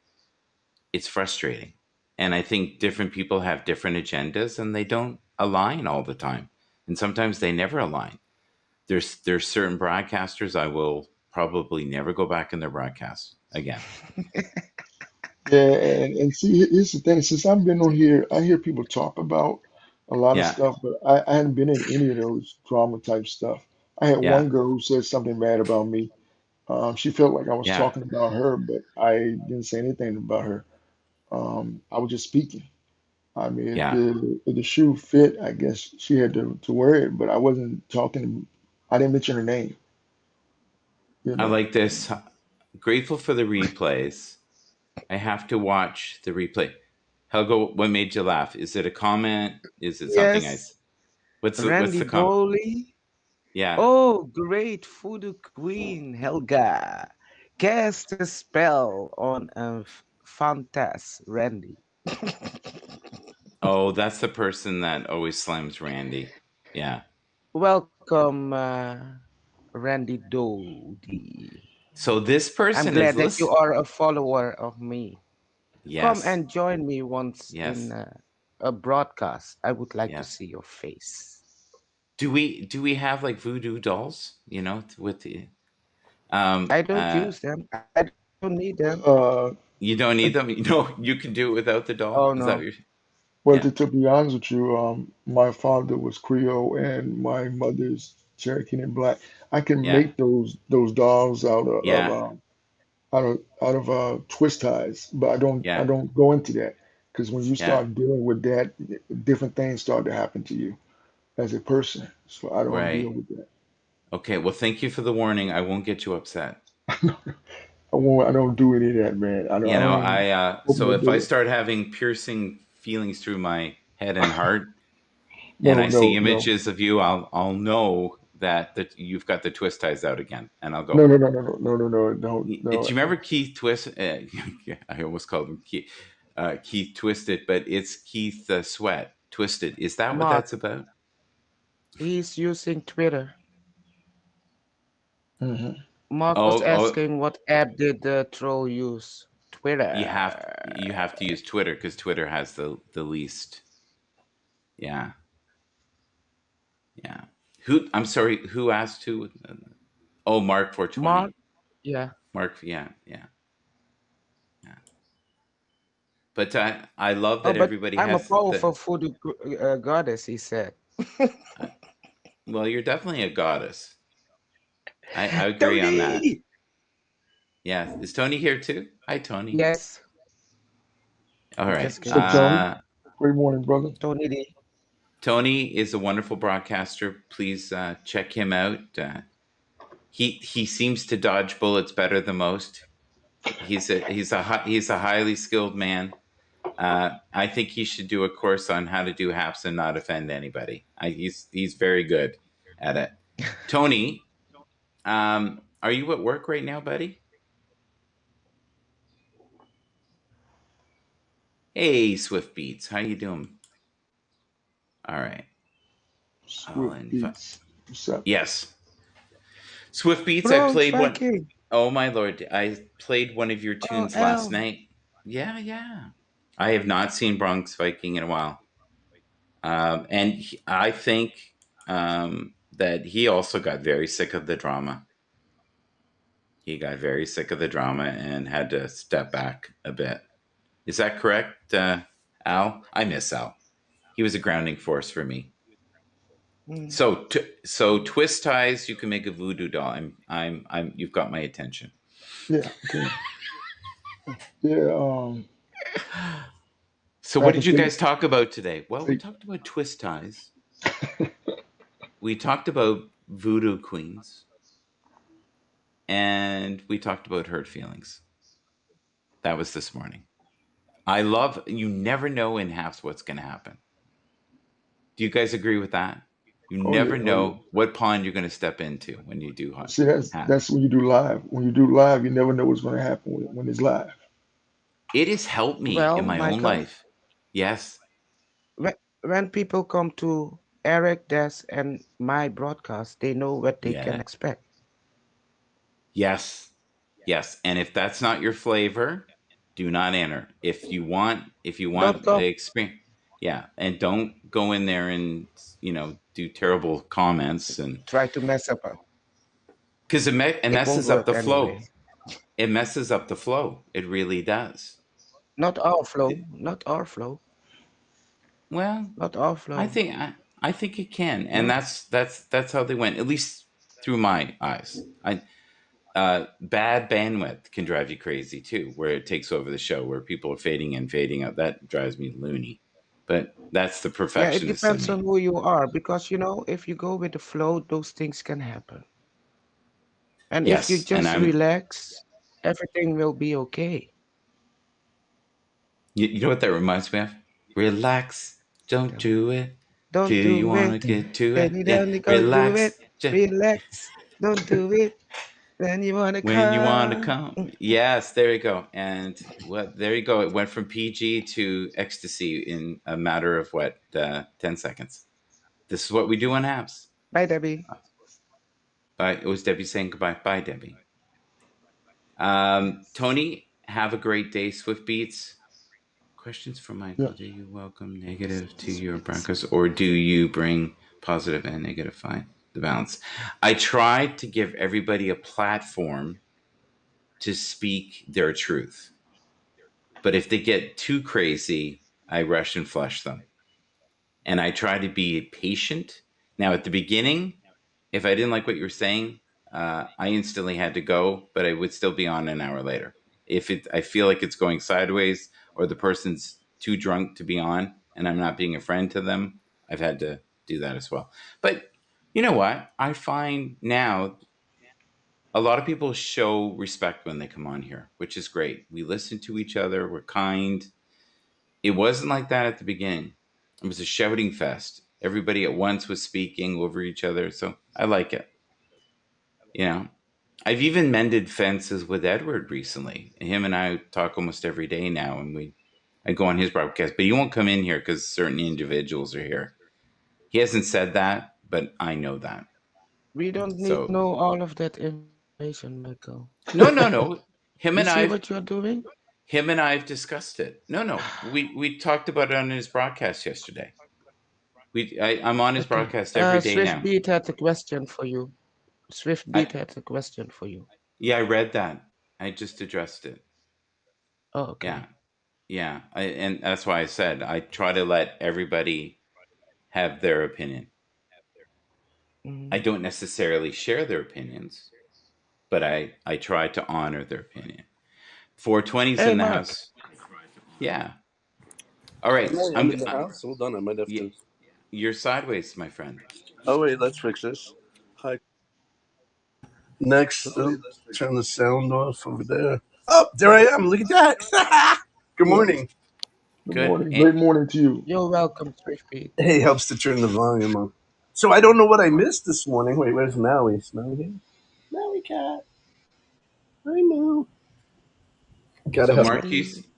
it's frustrating. And I think different people have different agendas and they don't align all the time. And sometimes they never align. There's certain broadcasters I will probably never go back in their broadcast again. Yeah, and see, here's the thing. Since I've been on here, I hear people talk about a lot of Yeah, stuff, but I hadn't been in any of those drama type stuff. I had yeah, one girl who said something bad about me. She felt like I was yeah, talking about her, but I didn't say anything about her. I was just speaking. I mean, yeah. if the shoe fit, I guess she had to wear it, but I wasn't talking. I didn't mention her name, you I know. like this. Grateful for the replays. I have to watch the replay. Helga, what made you laugh? Is it a comment? Is it something I? Yes, What's Randy the comment? Dolly. Yeah. Oh, great voodoo queen Helga. Cast a spell on a Fantas Randy. Oh, that's the person that always slams Randy. Yeah. Welcome, Randy Dolly. So this I'm person is glad that you listen. are a follower of me. Come Yes. and join me once in Yes. a broadcast. I would like to Yes. see your face. Do we have like voodoo dolls? You know, with the I don't use them. I don't need them. you don't need them. You know, you can do it without the Oh doll. Is that no. what you're? Well, Yeah. to be honest with you, my father was Creole and my mother's Cherokee and Black. I can Yeah. make those dolls Yeah. out of twist ties, but I Yeah. don't go into that because when you Yeah. start dealing with that, different things start to happen to you as a person. So I don't deal Right. with that. Okay. Well, thank you for the warning. I won't get you upset. I don't do any of that, man. I You don't know, even open so the if I door. start having piercing feelings through my head and heart, and No, I see no, no, images of you, I'll know that you've got the twist ties out again, and I'll go. no, no, no, no, no, no, no, no, Do you no. remember Keith Twist? Yeah, I almost called him Keith Twisted, but it's Keith Sweat Twisted. Is that what Mark, that's about? he's using Twitter. Hmm. Mark was Oh, asking what app did the troll use? you Twitter. have to use Twitter because Twitter has the least. Yeah, yeah. Who? I'm sorry. Who asked who? Oh, Mark 420. Mark, yeah. Mark. Yeah, yeah, yeah. But I love Oh, that but everybody I'm a has the. powerful voodoo goddess, he said. Uh, well, you're definitely a goddess. I agree on that. Tony! Yeah. Is Tony here too? Hi, Tony. Yes, All right. just What's up, kidding. Tony? Great morning, brother. Tony D. Tony is a wonderful broadcaster. Please check him out. He seems to dodge bullets better than most. He's a highly skilled man. I think he should do a course on how to do haps and not offend anybody. He's very good at it. Tony, are you at work right now, buddy? Hey, Swift Beats, how you doing? All right. I'll Swift invite. Beats. What's up? Yes, Swift Beats. I Bronx played one. Viking. Oh my lord! I played one of your Oh, tunes last L. night. Yeah, yeah. I have not seen Bronx Viking in a while, and I think that he also got very sick of the drama. He got very sick of the drama and had to step back a bit. Is that correct, Al? I miss Al. He was a grounding force for me. Mm. So twist ties. You can make a voodoo doll. I'm. You've got my attention. Yeah, okay. Yeah, So, I what can did you say, guys talk about today? Well, we say talked about twist ties. We talked about voodoo queens, and we talked about hurt feelings. That was this morning. I love you never know in halves what's going to happen. Do you guys agree with that? You oh yeah, never oh yeah. know what pond you're going to step into when you do See, halves. that's when you do live. When you do live, you never know what's going to happen when it's live. It has helped me in Well, my own Michael, life. Yes, when people come to Eric, Des, and my broadcast, they know what they can yeah, expect. yes, yes. And if that's not your flavor, do not enter. If you want Don't the come. experience, yeah, and don't go in there and do terrible comments and Try to mess up. because it It won't messes up work the flow. anyway. It messes up the flow. It really does. Not our flow. It- Not our flow. well, Not our I flow. think I think it can, and No. that's how they went. At least through my eyes. Bad bandwidth can drive you crazy too, where it takes over the show, where people are fading in, fading out. That drives me loony. But that's the Yeah, it perfectionist in depends on me. who you are because if you go with the flow, those things can happen. And if you Yes, and just I'm relax, everything will be okay. You know what that reminds me of? Relax, don't do it. Do Don't you do want to it. get to it? When you Yeah, don't go do it. relax. Relax. Don't do it. When you wanna When you want to come. come. Yes, there you go. And what? There you go. It went from PG to ecstasy in a matter of 10 seconds. This is what we do on apps. Bye, Debbie. Bye. It was Debbie saying goodbye. Bye, Debbie. Tony, have a great day. Swift Beats. Questions for Yeah. Michael. Do you welcome negative to your Broncos, or do you bring positive and negative? Find the balance. I try to give everybody a platform to speak their truth. But if they get too crazy, I rush and flush them. And I try to be patient. Now, at the beginning, if I didn't like what you were saying, I instantly had to go, but I would still be on an hour later. If I feel like it's going sideways or the person's too drunk to be on and I'm not being a friend to them, I've had to do that as well. But you know what? I find now a lot of people show respect when they come on here, which is great. We listen to each other, we're kind. It wasn't like that at the beginning. It was a shouting fest. Everybody at once was speaking over each other. So I like it. You know, I've even mended fences with Edward recently. Him and I talk almost every day now, and I go on his broadcast, but he won't come in here because certain individuals are here. He hasn't said that, but I know that. We don't need So know all of that information, Michael. no. Him You and see I've what you're doing? discussed it. No. We talked about it on his broadcast yesterday. I'm on his Okay. broadcast every day Swift now. Beat had a question for you. Swift I Beat had a question for you. Yeah, I read that. I just addressed it. Oh, Yeah, okay. yeah. And that's why I said I try to let everybody have their opinion. I Mm. don't necessarily share their opinions, but I try to honor their opinion. 420's Hey, in the Mark. house. Yeah. All right. I'm in the house. Hold on, I might have Y- to. you're sideways, my friend. Oh wait, let's fix this. Hi. Next, turn the sound off over there. Oh, there I am. Look at that. Good Yeah. morning. Good Good. morning. Great morning to you. You're welcome, Swift Beat. Hey, helps to turn the volume on. So I don't know what I missed this morning. Wait, where's Maui? Is Maui here? Maui cat. Hi, Moo. Gotta So, have.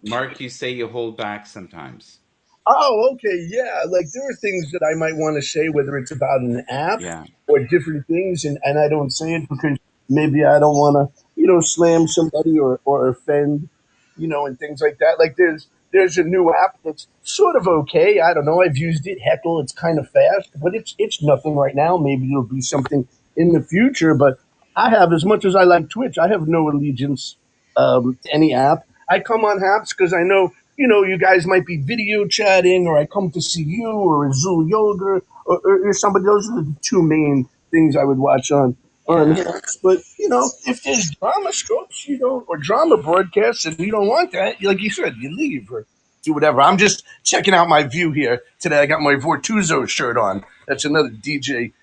Mark, you say you hold back sometimes. Oh, okay, yeah. Like there are things that I might want to say, whether it's about an app Yeah. or different things, and I don't say it because maybe I don't want to, slam somebody or offend, and things like that. Like there's a new app that's sort of okay. I don't know. I've used it. Heckle. It's kind of fast, but it's nothing right now. Maybe it'll be something in the future. But I have, as much as I like Twitch, I have no allegiance to any app. I come on apps because I know you guys might be video chatting, or I come to see you, or Azul Yoga, or somebody. Those are the two main things I would watch on Yeah. here. But if there's drama strips, or drama broadcasts, and you don't want that, like you said, you leave or do whatever. I'm just checking out my view here today. I got my Vortuzo shirt on. That's another DJ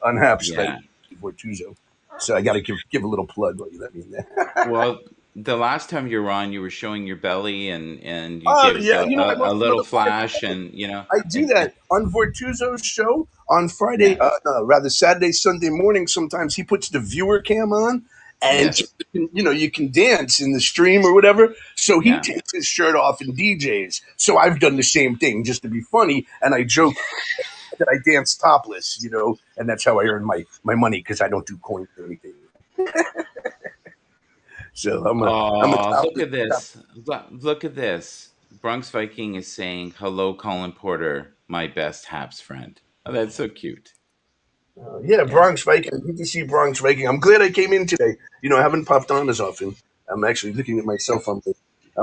on Haps that Yeah. Vortuzo. So I got to give a little plug while you let me in there. Well, the last time you were on, you were showing your belly and you Oh gave us yeah, I a must little notify. flash and I do that on Vortuzo's show on Friday, yeah. no, rather Saturday, Sunday morning. Sometimes he puts the viewer cam on, and Yes. you can dance in the stream or whatever. So he Yeah. takes his shirt off and DJs. So I've done the same thing just to be funny, and I joke that I dance topless, and that's how I earn my money because I don't do coins or anything. So I'm a Oh, look topless. at this. Look at this. Bronx Viking is saying, "Hello, Colin Porter, my best Haps friend." Oh, that's so cute. Yeah, Yeah. Bronx Viking. Good to see Bronx Viking. I'm glad I came in today. I haven't popped on as often. I'm actually looking at myself on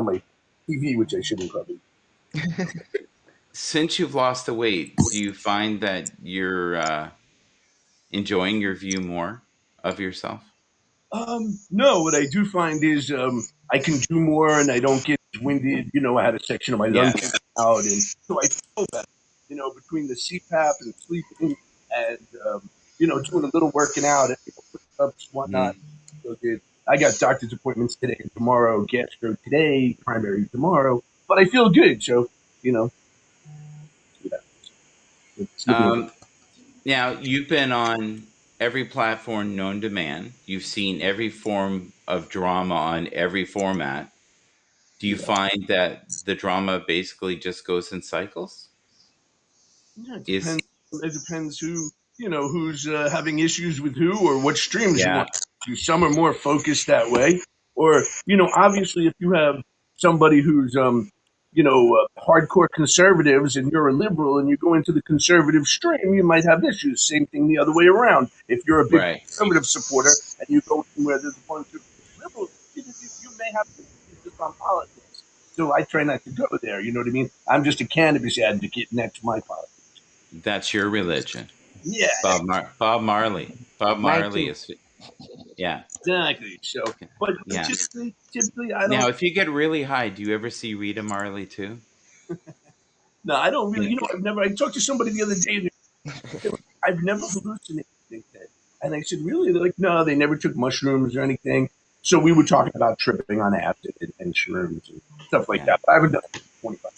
my TV, which I shouldn't probably. Since you've lost the weight, do you find that you're enjoying your view more of yourself? No, what I do find is I can do more and I don't get winded. I had a section of my lung Yes. cancer out, and so I feel better. Between the CPAP and sleeping and doing a little working out, and ups, whatnot. Hmm. So good. I got doctor's appointments today and tomorrow, gastro today, primary tomorrow. but I feel good. So, you know, yeah, it's looking good. Now, you've been on every platform known to man. You've seen every form of drama on every format. Do you Yeah. find that the drama basically just goes in cycles? Yeah, it Is depends. It depends who who's having issues with who or what streams you Yeah, want to. Some are more focused that way, or obviously, if you have somebody who's hardcore conservatives and you're a liberal and you go into the conservative stream, you might have issues. Same thing the other way around. If you're a big right. conservative supporter and you go in where there's a bunch of liberals, you may have issues just on politics. So I try not to go there. You know what I mean? I'm just a cannabis advocate, and that's my politics. That's your religion. Yeah, Bob Marley. Bob My Marley too. is, yeah, exactly. So, but yeah. typically, I Now, don't. if you get really high, do you ever see Rita Marley too? No, I don't really. You I've never. I talked to somebody the other day. And they said, I've never hallucinated. They said, and I said, really? They're like, no, they never took mushrooms or anything. So we were talking about tripping on acid and shrooms and stuff like Yeah. that. But I haven't done it in 25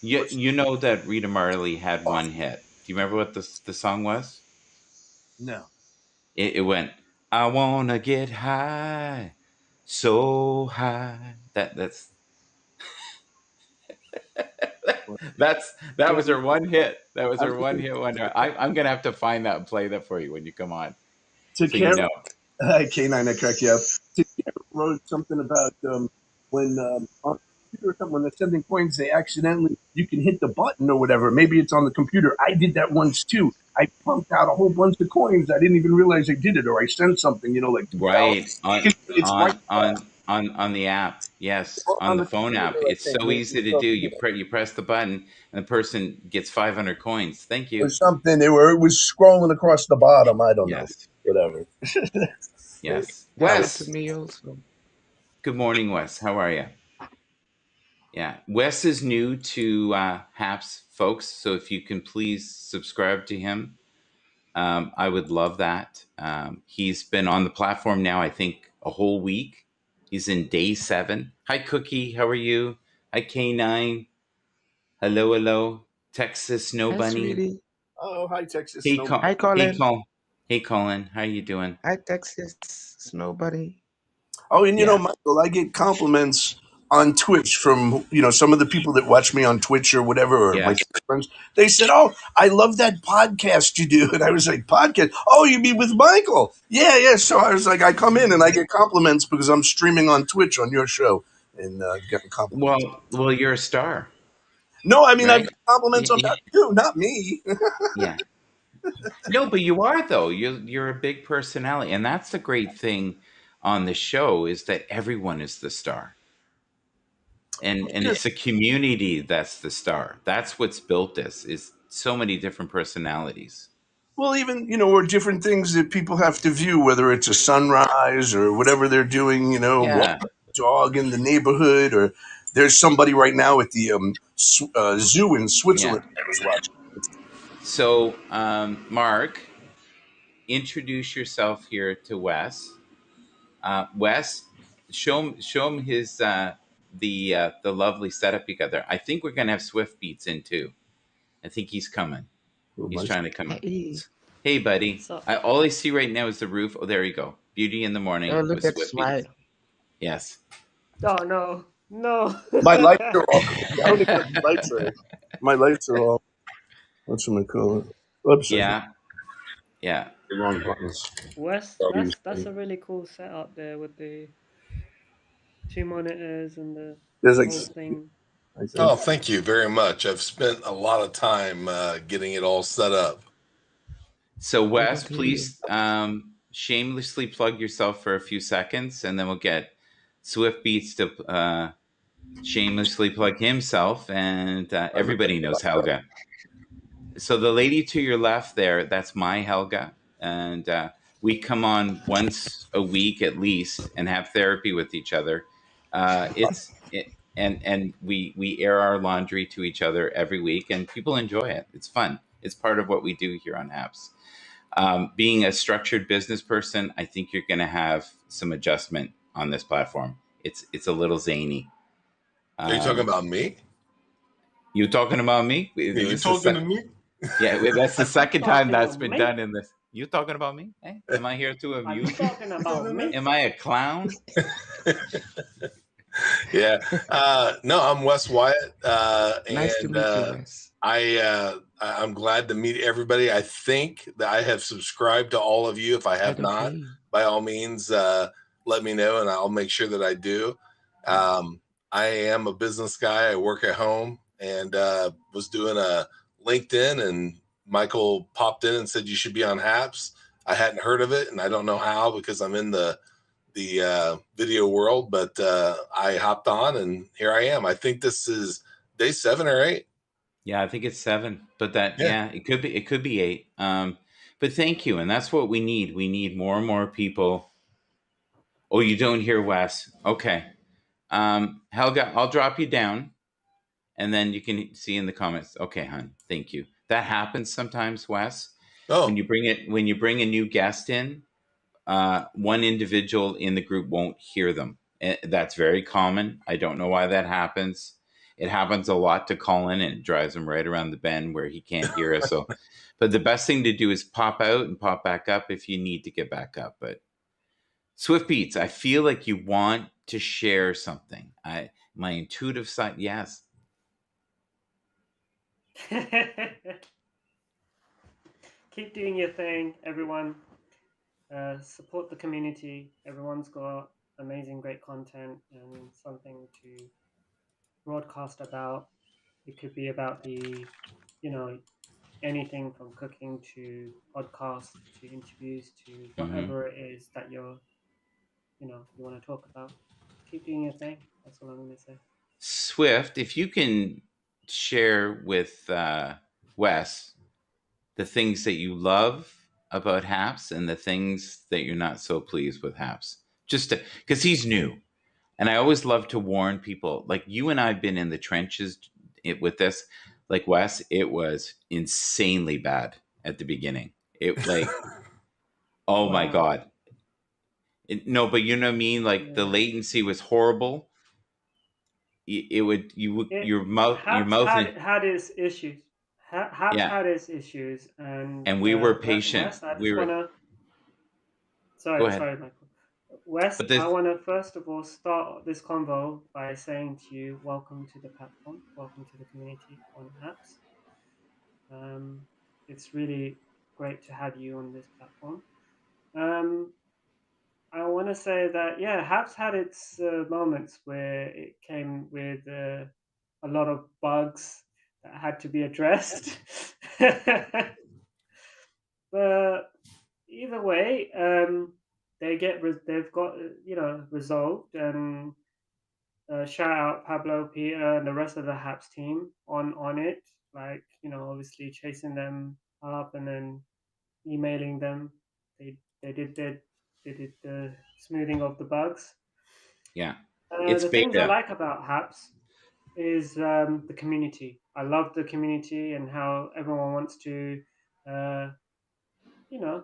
years. You know that Rita Marley had one hit. Do you remember what the song was? No. It went, I wanna get high, so high. That was her one hit. That was her one hit wonder. I'm gonna have to find that and play that for you when you come on, To so you Karen, know. K9, I cracked you up. To Karen wrote something about when on the computer or something, when they're sending coins, they accidentally, you can hit the button or whatever. Maybe it's on the computer. I did that once too. I pumped out a whole bunch of coins. I didn't even realize I did it, or I sent something, like Right $2. It's right on the app. Yes, on on the the phone computer, app. I It's think. so easy to do. You press the button and the person gets 500 coins. Thank Or you. something. It was scrolling across the bottom. I don't know. Yes. Whatever. Yes. Happened to Wes. me also. Good morning, Wes. How are you? Yeah. Wes is new to Haps, folks. So if you can please subscribe to him, I would love that. He's been on the platform now, I think, a whole week. He's in day 7. Hi, Cookie. How are you? Hi, K9. Hello, hello. Texas Snow Hi, Bunny. sweetie. Oh, hi, Texas Hey, Snow. Hi, Hey, Colin. Hey, Colin. How you doing? Hi, Texas Snow Buddy. Oh, and Yeah. Michael, I get compliments on Twitch from some of the people that watch me on Twitch or whatever, or my Yes. friends. They said, "Oh, I love that podcast you do," and I was like, "Podcast? Oh, you mean with Michael? Yeah, yeah." So I was like, I come in and I get compliments because I'm streaming on Twitch on your show and getting compliments. Well, you're a star, No, I mean I've right? got compliments on Yeah. that too, not me. Yeah. No, but you are though. You're a big personality, and that's the great thing on the show is that everyone is the star, and it's a community that's the star. That's what's built this is so many different personalities. Well, even or different things that people have to view, whether it's a sunrise or whatever they're doing. Yeah. Walking a dog in the neighborhood, or there's somebody right now at the zoo in Yeah. Switzerland I was watching. So, Mark, introduce yourself here to Wes. Wes, show him his the lovely setup you got there. I think we're gonna have Swift Beats in too. I think he's coming. He's trying to come up. Hey. Hey, buddy. So, All I see right now is the roof. Oh, there you go. Beauty in the Oh, morning with look at Swift Smile. Beats. Yes. oh no, no. My lights are off. I don't even know what my lights are. My lights are off. What's my call it? Oops, Yeah. Yeah. the wrong buttons. Wes, that's a really cool setup there with the 2 monitors and the There's like, whole thing. I think. Oh, thank you very much. I've spent a lot of time getting it all set up. So, Wes, Over to you. please shamelessly plug yourself for a few seconds, and then we'll get Swift Beats to shamelessly plug himself, and everybody knows Helga. So the lady to your left there, that's my Helga, and we come on once a week at least and have therapy with each other. And we air our laundry to each other every week, and people enjoy it. It's fun. It's part of what we do here on Apps. Being a structured business person, I think you're going to have some adjustment on this platform. It's a little zany. Are you talking about me? You talking about me? Are you talking to me? Yeah, that's the second time Talking that's about been me? done in this. You talking about me? Hey, am I here to Are you amuse you? talking about me? Am I a clown? Yeah. No, I'm Wes Wyatt, Nice to and meet you, Wes. I'm glad to meet everybody. I think that I have subscribed to all of you. If I have not, Okay. by all means, let me know, and I'll make sure that I do. I am a business guy. I work at home, and was doing a LinkedIn, and Michael popped in and said you should be on Haps. I hadn't heard of it, and I don't know how because I'm in the video world, but I hopped on and here I am. I think this is day 7 or 8. Yeah, I think it's 7, but that Yeah. yeah, it could be 8. But thank you, and that's what we need. We need more and more people. Oh, you don't hear Wes? Okay, Helga, I'll drop you down, and then you can see in the comments. Okay, hon, thank you. That happens sometimes, Wes. Oh, When you bring a new guest in, one individual in the group won't hear them. And that's very common. I don't know why that happens. It happens a lot to Colin, and it drives him right around the bend where he can't hear us. So, but the best thing to do is pop out and pop back up if you need to get back up. But Swift Beats, I feel like you want to share something. My intuitive side, yes. Keep doing your thing, everyone. Support the community. Everyone's got amazing, great content and something to broadcast about. It could be about anything from cooking to podcasts to interviews to whatever it is that you want to talk about. Keep doing your thing. That's all I'm going to say. Swift, if you can share with Wes the things that you love about Haps and the things that you're not so pleased with Haps. Just because he's new. And I always love to warn people, like you and I have been in the trenches with this. Like Wes, it was insanely bad at the beginning. It oh my Wow. God. No, but you know what I mean? Like the Yeah. latency was horrible. Your mouth, Habs had its issues. Habs yeah. had its issues, and And we were patient. Wes, I We just were, wanna. go Sorry, ahead. Michael. Wes, But I this, want to first of all start this convo by saying to you, welcome to the platform, welcome to the community on Habs. It's really great to have you on this platform. I want to say that yeah, Habs had its moments where it came with a lot of bugs that had to be addressed. But either way, they've got resolved. And shout out Pablo, Peter, and the rest of the Habs team on it. Like obviously chasing them up and then emailing them. They did the smoothing of the bugs. yeah, it's The things I beta. like about Haps is the community. I love the community and how everyone wants to, uh, you know,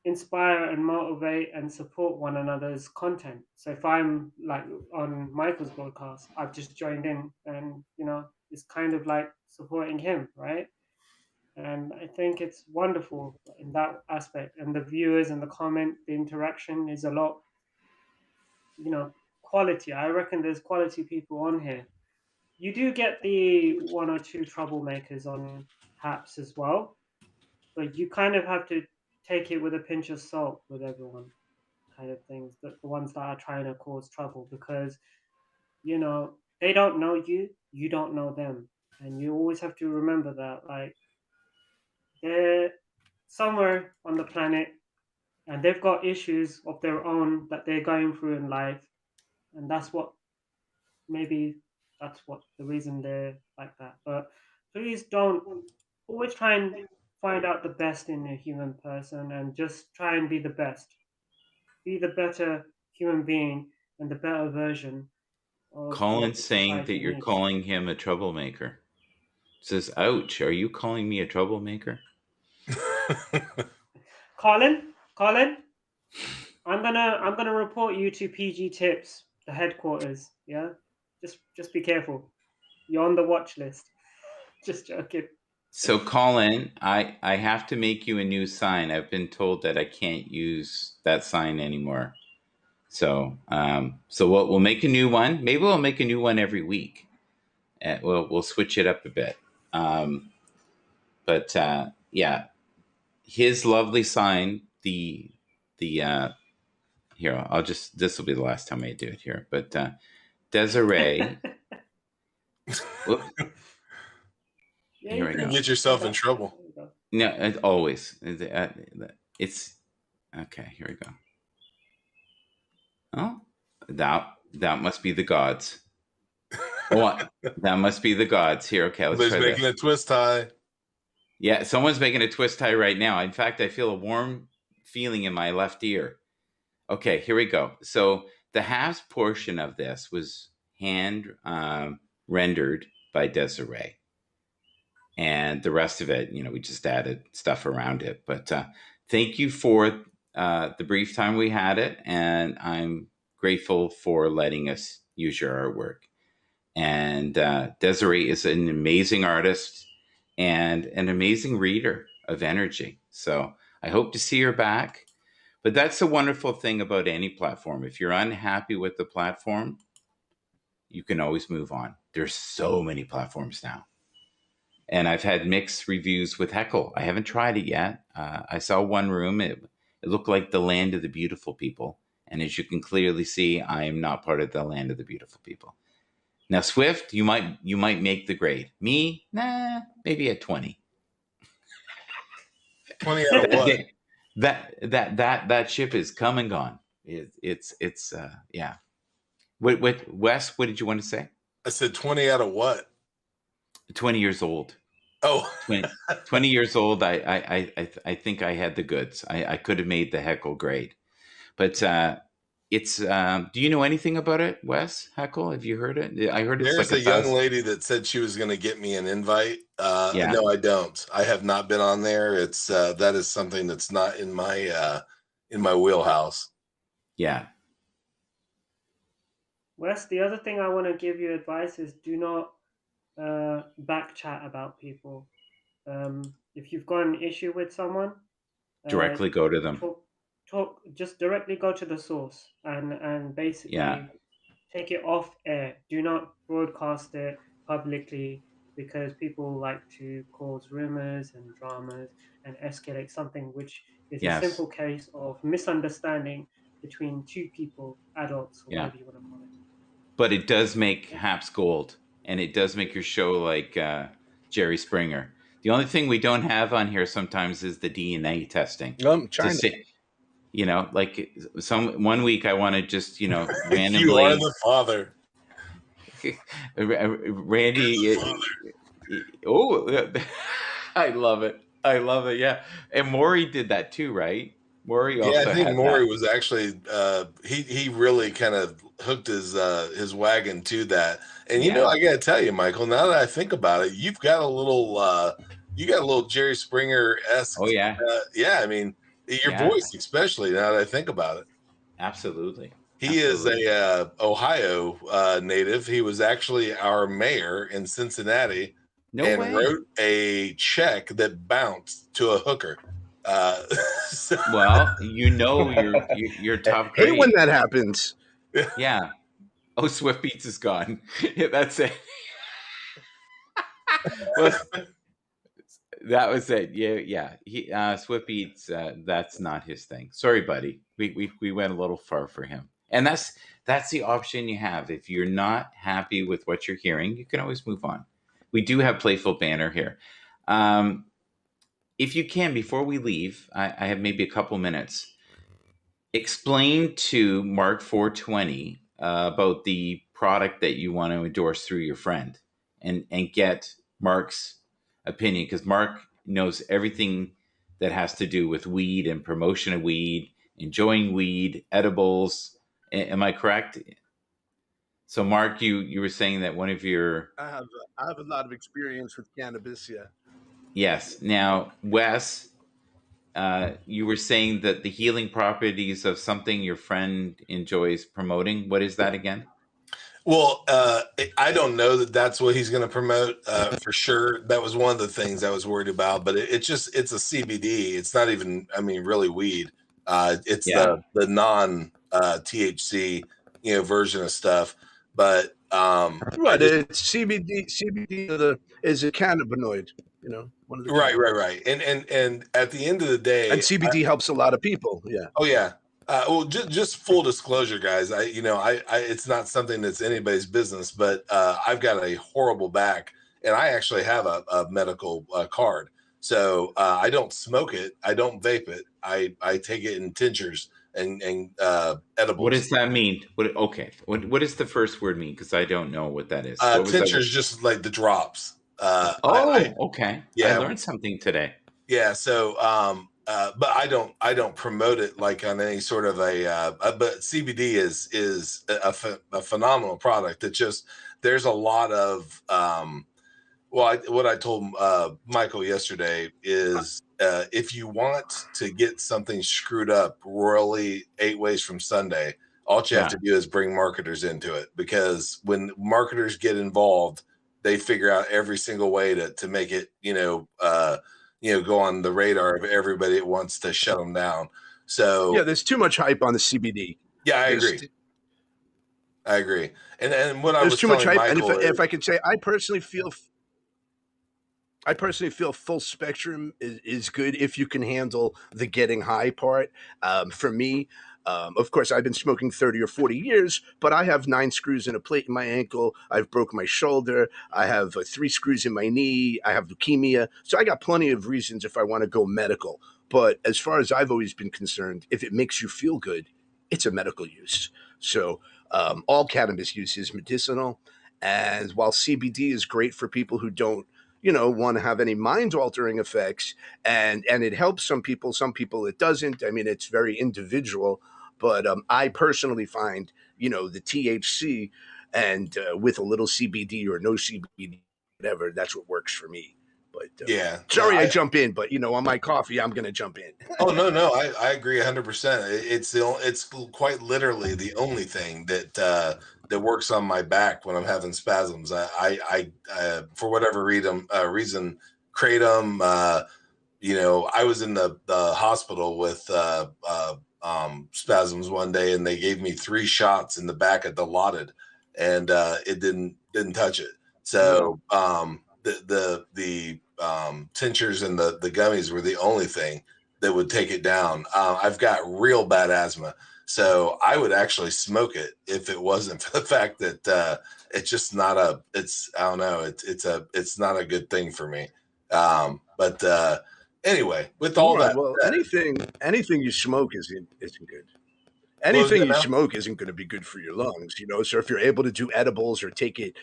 inspire and motivate and support one another's content. So if I'm like on Michael's broadcast, I've just joined in, and it's kind of like supporting him, right? And I think it's wonderful in that aspect. And the viewers and the comment, the interaction is a lot, quality. I reckon there's quality people on here. You do get the one or two troublemakers on Haps as well, but you kind of have to take it with a pinch of salt with everyone, kind of things. The ones that are trying to cause trouble, because they don't know you, you don't know them, and you always have to remember that, like, they're somewhere on the planet and they've got issues of their own that they're going through in life, and maybe that's what the reason they're like that. But please don't always try and find out the best in a human person and just try and be the best. Be the better human being and the better version of what Colin's saying that society you're needs. calling him a troublemaker. Says, ouch, are you calling me a troublemaker? Colin, I'm gonna report you to PG Tips, the headquarters. Yeah, just be careful. You're on the watch list. Just joking. So Colin, I have to make you a new sign. I've been told that I can't use that sign anymore. So we'll make a new one. Maybe we'll make a new one every week. We'll switch it up a bit. But yeah, his lovely sign. The here, I'll just, this will be the last time I do it here. But Desiree. Whoop, Yeah, here you we You go. can get say yourself in that. trouble. There you go. No, always. It's okay. Here we go. Oh, that must be the gods. Oh, that must be the gods. Here, okay, let's Somebody's try making this. a twist tie. Yeah, someone's making a twist tie right now. In fact, I feel a warm feeling in my left ear. Okay, here we go. So the halves portion of this was hand rendered by Desiree. And the rest of it, we just added stuff around it. But thank you for the brief time we had it. And I'm grateful for letting us use your artwork. And Desiree is an amazing artist and an amazing reader of energy. So I hope to see her back. But that's the wonderful thing about any platform. If you're unhappy with the platform, you can always move on. There's so many platforms now. And I've had mixed reviews with Heckle. I haven't tried it yet. I saw one room. It looked like the land of the beautiful people. And as you can clearly see, I am not part of the land of the beautiful people. Now, Swift, you might make the grade. Me, nah, maybe at 20. 20 out of what? That ship is come and gone. It's yeah. What Wes? What did you want to say? I said 20 out of what? 20 years old. Oh, 20 years old. I think I had the goods. I could have made the Heckle grade, but it's. Do you know anything about it, Wes? Heckle? Have you heard it? I heard it's there's like a young lady that said she was going to get me an invite. Yeah. No, I don't. I have not been on there. It's that is something that's not in my wheelhouse. Yeah. Wes, the other thing I want to give you advice is do not back chat about people. If you've got an issue with someone, Directly go to them. Just directly go to the source and basically Yeah. take it off air. Do not broadcast it publicly because people like to cause rumors and dramas and escalate something which is Yes. a simple case of misunderstanding between two people, adults, or Yeah. whatever you want to call it. But it does make Haps gold, and it does make your show like Jerry Springer. The only thing we don't have on here sometimes is the DNA testing. China. Like one week I want to just randomly. You are the father. Randy. Oh, I love it. Yeah, and Maury did that too, right? Maury also. Yeah, I think had Maury that. was actually he really kind of hooked his wagon to that. And Yeah. I got to tell you, Michael, now that I think about it, you've got a little Jerry Springer-esque. Oh yeah. Yeah, I mean your Yeah. voice, especially now that I think about it. Absolutely. He is a Ohio native. He was actually our mayor in Cincinnati, No and way. wrote a check that bounced to a hooker. Well, you're top grade. Hate when that happens. Yeah. Oh, Swift Beats is gone. Yeah, that's it. Well, that was it. Yeah. He Swift Beats. That's not his thing. Sorry, buddy. We went a little far for him. And that's the option you have. If you're not happy with what you're hearing, you can always move on. We do have Playful Banner here. If you can, before we leave, I have maybe a couple minutes. Explain to Mark 420 about the product that you want to endorse through your friend, and get Mark's opinion, because Mark knows everything that has to do with weed and promotion of weed, enjoying weed, edibles. Am I correct? So, Mark, you were saying that one of your I have a lot of experience with cannabis. Yeah. Yes. Now, Wes, you were saying that the healing properties of something your friend enjoys promoting. What is that again? Well, I don't know that that's what he's going to promote for sure. That was one of the things I was worried about, but it's a CBD. It's not even, I mean, really weed. It's Yeah. the non THC, version of stuff. But Right, it's CBD. CBD is a cannabinoid. One of the right, and at the end of the day, and CBD helps a lot of people. Yeah. oh yeah. Well, just full disclosure, guys. It's not something that's anybody's business, but I've got a horrible back, and I actually have a medical card. So I don't smoke it, I don't vape it. I take it in tinctures and edibles. What does that mean? What does the first word mean? Because I don't know what that is. What was that? Tinctures, just like the drops. Okay. Yeah. I learned something today. Yeah. So, but I don't promote it like on any sort of but CBD is a phenomenal product. It just, there's a lot of, what I told Michael yesterday is if you want to get something screwed up royally 8 ways from Sunday, all you have to do is bring marketers into it, because when marketers get involved, they figure out every single way to make it, go on the radar of everybody that wants to shut them down. So yeah, there's too much hype on the CBD. Yeah, I agree. And what I was too much hype. Michael, and if I could say, I personally feel full spectrum is good if you can handle the getting high part. For me, of course, I've been smoking 30 or 40 years, but I have 9 screws in a plate in my ankle. I've broken my shoulder. I have 3 screws in my knee. I have leukemia. So I got plenty of reasons if I want to go medical. But as far as I've always been concerned, if it makes you feel good, it's a medical use. So all cannabis use is medicinal. And while CBD is great for people who don't, want to have any mind-altering effects, and it helps some people it doesn't. I mean, it's very individual. But I personally find, the THC and with a little CBD or no CBD, whatever, that's what works for me. But yeah, sorry, I jump in, but on my coffee, I'm going to jump in. Oh no, I agree 100%. It's quite literally the only thing that works on my back when I'm having spasms. I for whatever reason kratom. I was in the hospital with spasms one day, and they gave me 3 shots in the back at Dilaudid, and it didn't touch it. So the tinctures and the gummies were the only thing that would take it down. I've got real bad asthma, so I would actually smoke it if it wasn't for the fact that it's just not it's not a good thing for me. But anyway, with all that, anything you smoke isn't good. Anything you smoke isn't going to be good for your lungs, So if you're able to do edibles or take it,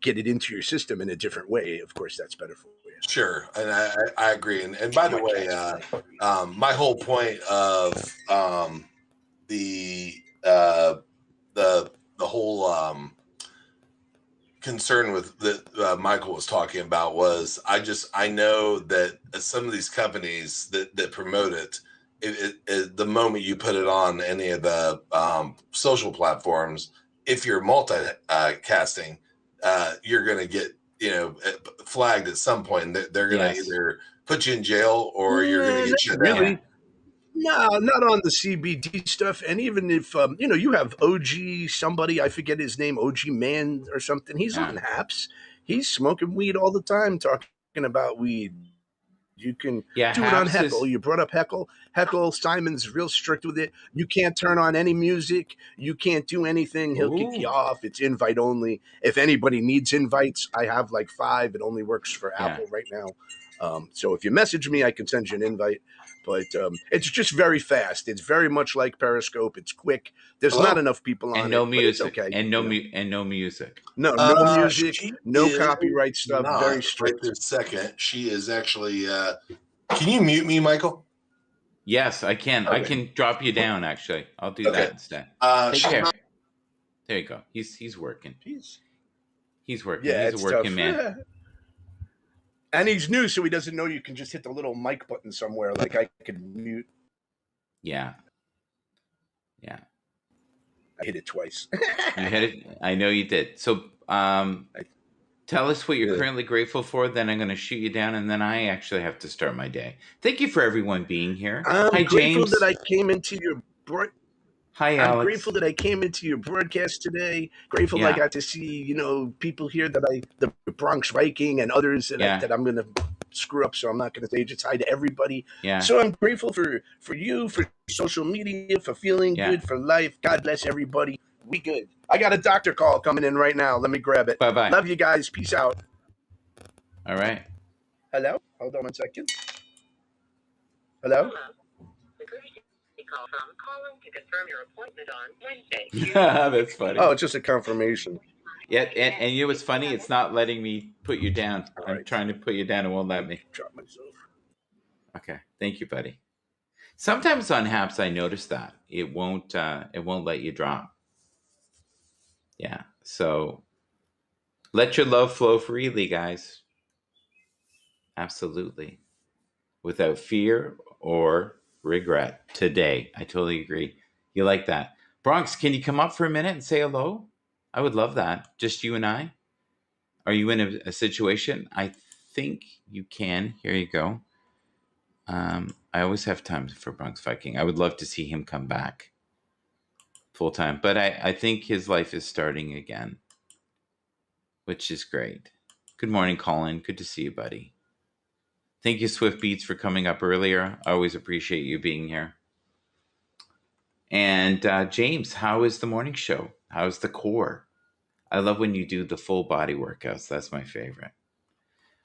get it into your system in a different way, of course, that's better for you. Sure, and I agree. And by the way, my whole point of the whole concern with that Michael was talking about was I know that some of these companies that promote it, the moment you put it on any of the social platforms, if you're multicasting, you're going to get flagged at some point. And they're going to either put you in jail or you're going to get shut down. No, not on the CBD stuff. And even if you have OG somebody, I forget his name, OG Man or something. He's on Haps. He's smoking weed all the time, talking about weed. You can do it on Heckle. You brought up Heckle. Heckle, Simon's real strict with it. You can't turn on any music. You can't do anything. He'll kick you off. It's invite only. If anybody needs invites, I have like 5. It only works for Apple right now. So if you message me, I can send you an invite. But it's just very fast. It's very much like Periscope. It's quick. There's not enough people on no it. Music. Okay. And no music. No music. No copyright stuff. Very strict. Right this second, she is actually. Can you mute me, Michael? Yes, I can. Okay. I can drop you down. Actually, I'll do that instead. Take care. There you go. He's working. He's working. Yeah, he's a working man. And he's new, so he doesn't know you can just hit the little mic button somewhere. Like I could mute. Yeah. I hit it twice. You hit it. I know you did. So, tell us what you're Really? currently grateful for. Then I'm going to shoot you down, and then I actually have to start my day. Thank you for everyone being here. I'm Hi, grateful James. that I came into your Hi, I'm Alex. grateful that I came into your broadcast today. Grateful I Yeah. got to see, people here that the Bronx Viking and others that, Yeah. that I'm going to screw up, so I'm not going to say just hi to everybody. Yeah. So I'm grateful for you, for social media, for feeling Yeah. good, for life. God bless everybody. We good. I got a doctor call coming in right now. Let me grab it. Bye-bye. Love you guys. Peace out. All right. Hello? Hold on 1 second. Hello? The courtesy call from calling to confirm your appointment on Wednesday. That's funny. Oh, it's just a confirmation. Yeah, and you know what's funny? It's not letting me put you down. All I'm right. trying to put you down. It won't let me. Drop myself. Okay. Thank you, buddy. Sometimes on Haps, I notice that it won't let you drop. Yeah. So let your love flow freely, guys. Absolutely. Without fear or regret today. I totally agree. You like that. Bronx, can you come up for a minute and say hello? I would love that. Just you and I. Are you in a situation? I think you can. Here you go. I always have time for Bronx Viking. I would love to see him come back full time. But I think his life is starting again, which is great. Good morning, Colin. Good to see you, buddy. Thank you, Swift Beats, for coming up earlier. I always appreciate you being here. And James, how is the morning show? How's the core? I love when you do the full body workouts. That's my favorite.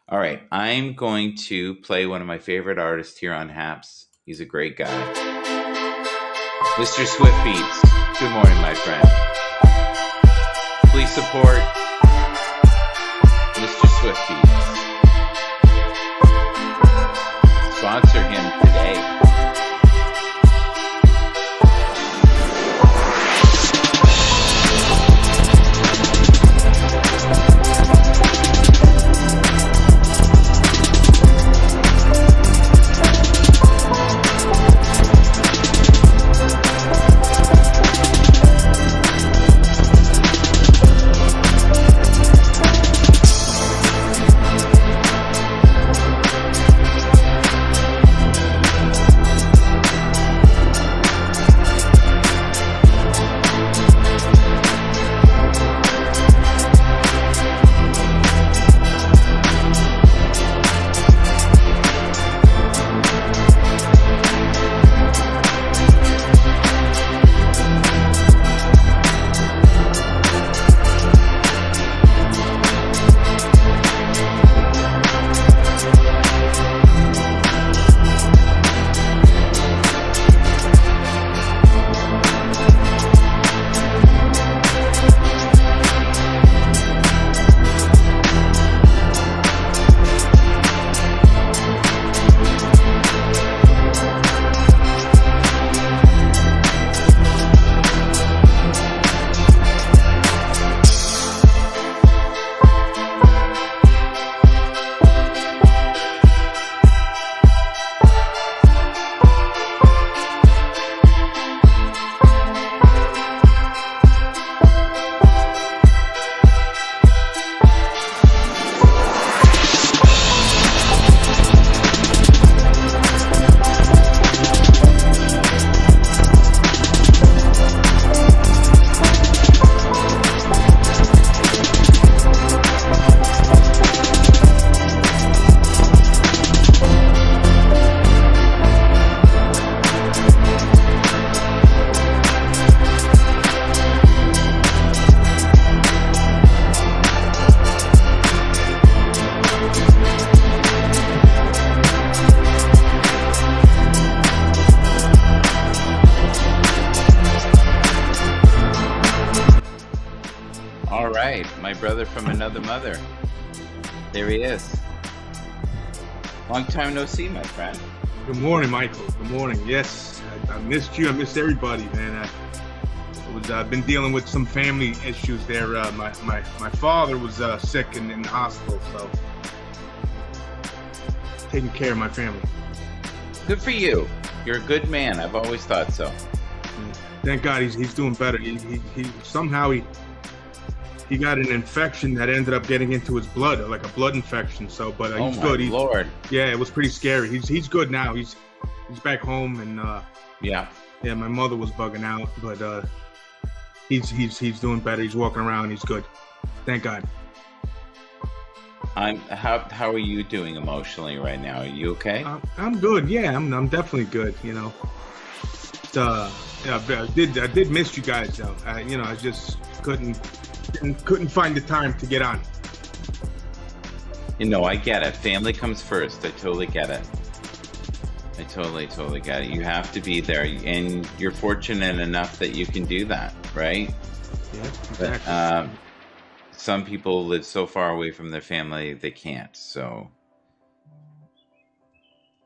All right, I'm going to play one of my favorite artists here on Haps. He's a great guy. Mr. Swift Beats. Good morning, my friend. Please support Mr. Swift Beats. Sponsor him today. All right, my brother from another mother. There he is. Long time no see, my friend. Good morning, Michael. Good morning. Yes, I missed you. I missed everybody, man. I've been dealing with some family issues there. My father was sick and in the hospital, so taking care of my family. Good for you. You're a good man. I've always thought so. Thank God he's doing better. He somehow he got an infection that ended up getting into his blood, like a blood infection. So, but Oh he's my good. Lord. Yeah, it was pretty scary. He's good now. He's back home, and Yeah. yeah, my mother was bugging out, but he's doing better. He's walking around. He's good. Thank God. How are you doing emotionally right now? Are you okay? I'm good. Yeah, I'm definitely good. You know, yeah, I did miss you guys though. I just couldn't find the time to get on. I get it. Family comes first. I totally get it. I totally get it. You have to be there, and you're fortunate enough that you can do that, right? Yeah, But exactly. some people live so far away from their family they can't. So,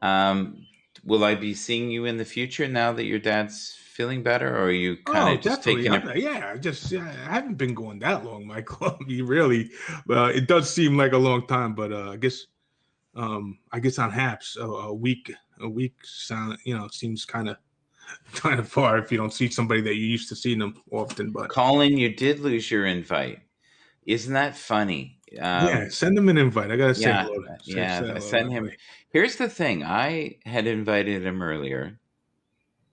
will I be seeing you in the future now that your dad's feeling better, or are you kind Oh, of just definitely. taking it? I haven't been going that long, Michael. I mean, really, it does seem like a long time, but I guess on Haps a week sound seems kind of far if you don't see somebody that you used to see them often. But Colin, you did lose your invite. Isn't that funny? yeah, send them an invite. I gotta say Yeah, hello. Say yeah. I hello sent that him. way. Here's the thing. I had invited him earlier.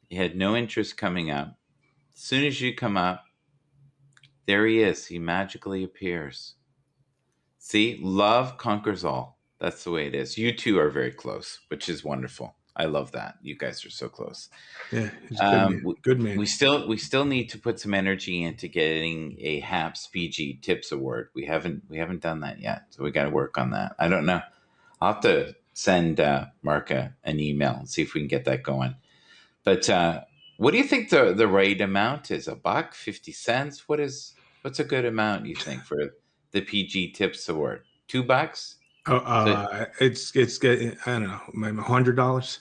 He had no interest coming up. As soon as you come up, there he is. He magically appears. See, love conquers all. That's the way it is. You two are very close, which is wonderful. I love that. You guys are so close. Yeah, he's a good man. Good man. We still need to put some energy into getting a HAPS PG Tips Award. We haven't done that yet, so we got to work on that. I don't know. I'll have to send Mark an email and see if we can get that going. But what do you think the right amount is? $1, 50 cents? What's a good amount you think for the PG Tips Award? $2? It's getting, I don't know, maybe $100.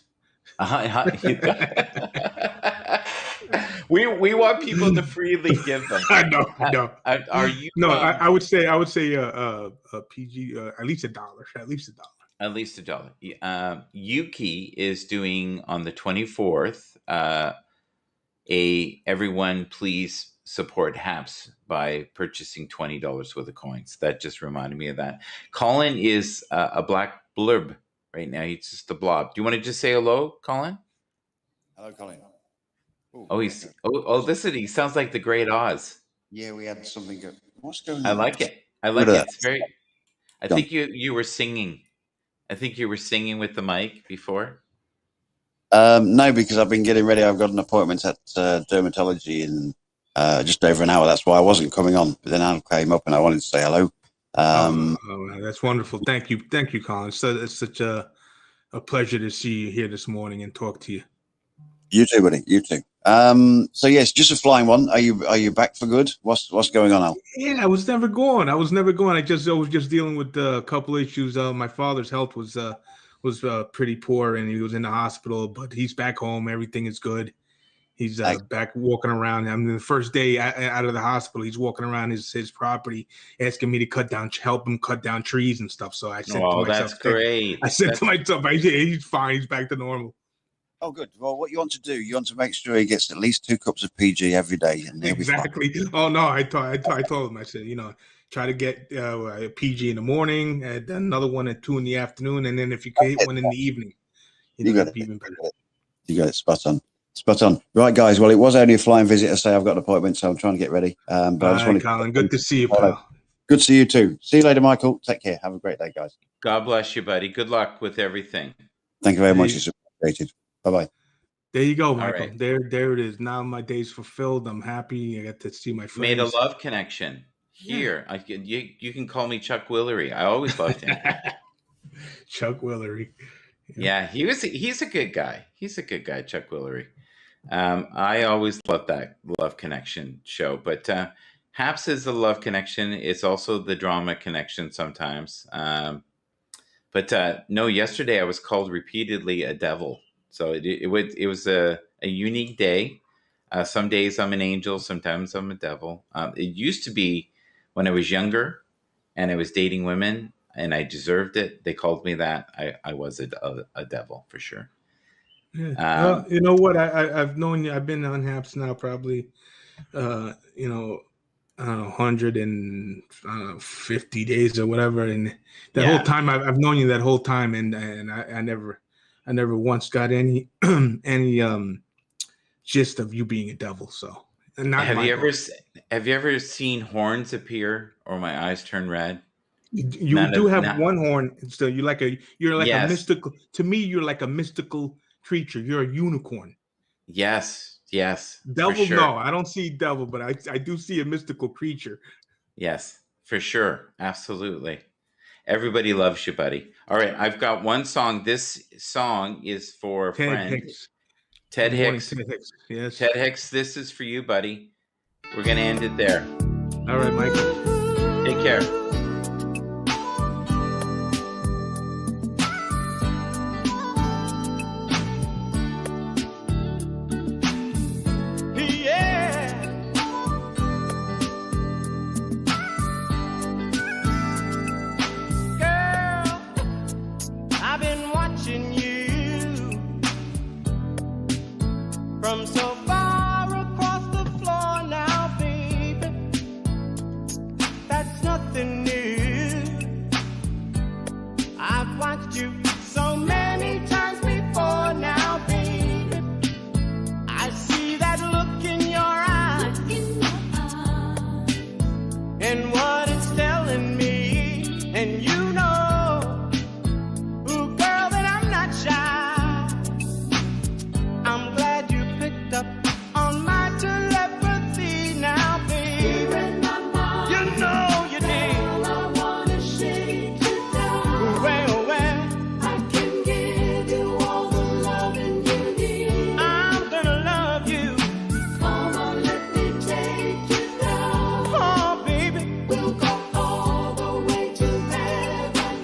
We want people to freely give them. I know. Are you? No, I would say a PG at least $1. At least $1. At least $1. Yuki is doing on the 24th. Everyone please support HAPS by purchasing $20 worth of coins. That just reminded me of that. Colin is a black blurb right now. He's just a blob. Do you want to just say hello, Colin? Hello, Colin. Listen, he sounds like the Great Oz. Yeah, we had something good. What's going on? I like it. It's very. I think you were singing. I think you were singing with the mic before. No, because I've been getting ready. I've got an appointment at dermatology in just over an hour. That's why I wasn't coming on. But then Al came up and I wanted to say hello. That's wonderful. Thank you, Colin. So it's such a pleasure to see you here this morning and talk to you. You too, buddy. You too. So yes, just a flying one. Are you back for good? What's going on, Al? Yeah, I was never gone. I was just dealing with a couple issues. My father's health was pretty poor, and he was in the hospital. But he's back home. Everything is good. He's back walking around. I mean, the first day out of the hospital, he's walking around his property, asking me to help him cut down trees and stuff. So I said to myself, that's great. I said to myself, he's fine. He's back to normal. Oh, good. Well, what you want to do, you want to make sure he gets at least 2 cups of PG every day. And exactly. Oh, no, I told him, I said, try to get a PG in the morning, and then another one at 2 in the afternoon, and then if you can hit one in the evening, you got it. Even better. You got it. Spot on. Right, guys. Well, it was only a flying visit. I say I've got an appointment, so I'm trying to get ready. But I just wanted Colin, good to see you, pal. Good to see you too. See you later, Michael. Take care. Have a great day, guys. God bless you, buddy. Good luck with everything. Thank you very much. It's appreciated. Bye-bye. There you go, Michael. Right. There it is. Now my day's fulfilled. I'm happy. I got to see my friends. Made a love connection here. Yeah. You can call me Chuck Willery. I always loved him. Chuck Willery. Yeah, he's a good guy. He's a good guy, Chuck Willery. I always loved that love connection show. But HAPS is the love connection. It's also the drama connection sometimes. But no, yesterday I was called repeatedly a devil. So it was a unique day. Some days I'm an angel, sometimes I'm a devil. It used to be when I was younger and I was dating women and I deserved it. They called me that. I was a devil for sure. Yeah. Well, Um, you know what? I've known you. I've been on Haps now probably, you know, 150 days or whatever, and that whole yeah, time I've known you that whole time, and I never once got any any gist of you being a devil. So, and not in have my you ever book. have you ever seen horns appear or my eyes turn red? You None do of have not. one horn. So you're like a Yes, mystical. To me, you're like a mystical creature. You're a unicorn. yes, for Devil, sure. no, I don't see devil, but I do see a mystical creature. Yes, for sure. Absolutely. Everybody loves you, buddy. All right, I've got one song. This song is for a Ted friend, Hicks. Ted Good morning, Hicks. Ted Hicks. Yes. Ted Hicks, this is for you, buddy. We're going to end it there. All right, Michael. Take care. I've been watching you from so far across the floor now, baby. That's nothing new. I've watched you so many times before now, baby. I see that look in your eyes, and what it's telling me, and you know, ooh, girl, that I'm not shy. I'm glad you picked up on my telepathy now, baby. You know you did. I wanna shake you down. Well, I can give you all the loving you need. I'm gonna love you. Come on, let me take you down. Oh, baby, we'll go all the way to heaven.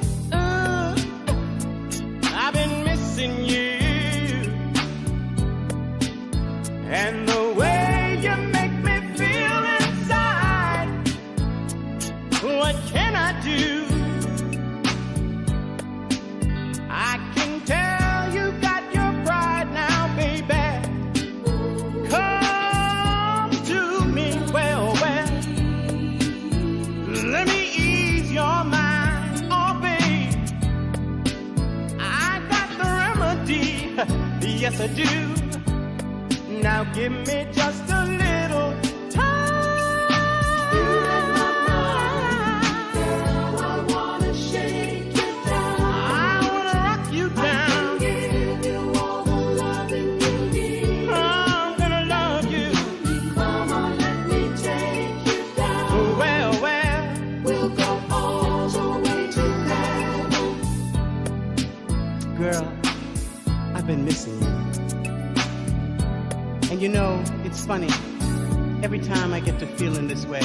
I've been missing you, and the way you make me feel inside. What can I do? I can tell you got your pride now, baby. Come to me, well, let me ease your mind. Oh, babe, I got the remedy. Yes, I do. Now give me just a little time. Girl, I wanna shake you down. I wanna rock you down. Give you all the loving you need. I'm gonna love you. Come on, let me take you down. Well, we'll go all the way to heaven. Girl, I've been missing you. And you know, it's funny, every time I get to feeling this way,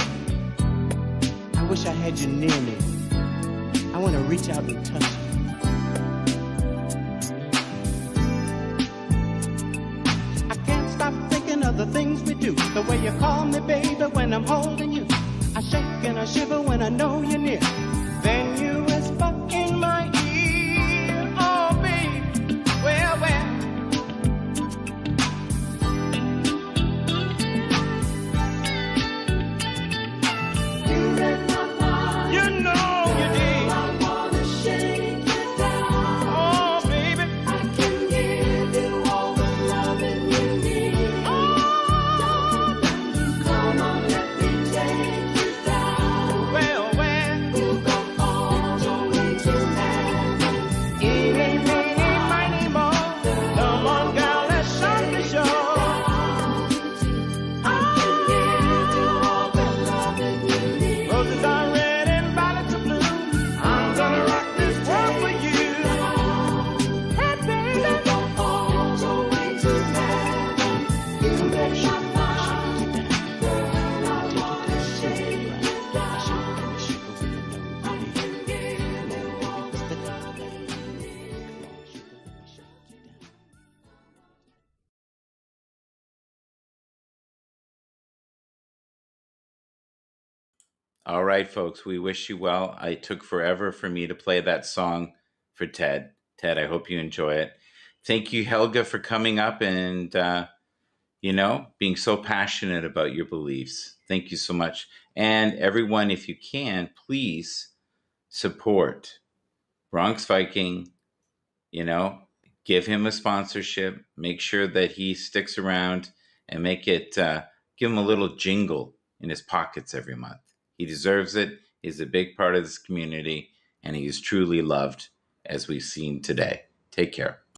I wish I had you near me. I want to reach out and touch you. I can't stop thinking of the things we do. The way you call me, baby, when I'm holding you. I shake and I shiver when I know you're near. Then you whisper in my ear, oh, baby, well. You know you did. I wanna shake you down. Oh, baby, I can give you all the loving you need. Oh, come on, let me take you down. Well, we'll go all the way to heaven. Eeny, meeny, miny, moe. Come on, girl, let's start the show. I can give you all the loving you need. Roses are red and violets are blue. I'm gonna rock this world for you. Hey, baby, go all the way to heaven. You bet my mind, girl, I wanna shake you down. I can give you all the loving you need. All right, folks, we wish you well. It took forever for me to play that song for Ted. Ted, I hope you enjoy it. Thank you, Helga, for coming up and, being so passionate about your beliefs. Thank you so much. And everyone, if you can, please support Bronx Viking, give him a sponsorship, make sure that he sticks around and give him a little jingle in his pockets every month. He deserves it. He's a big part of this community and he is truly loved as we've seen today. Take care.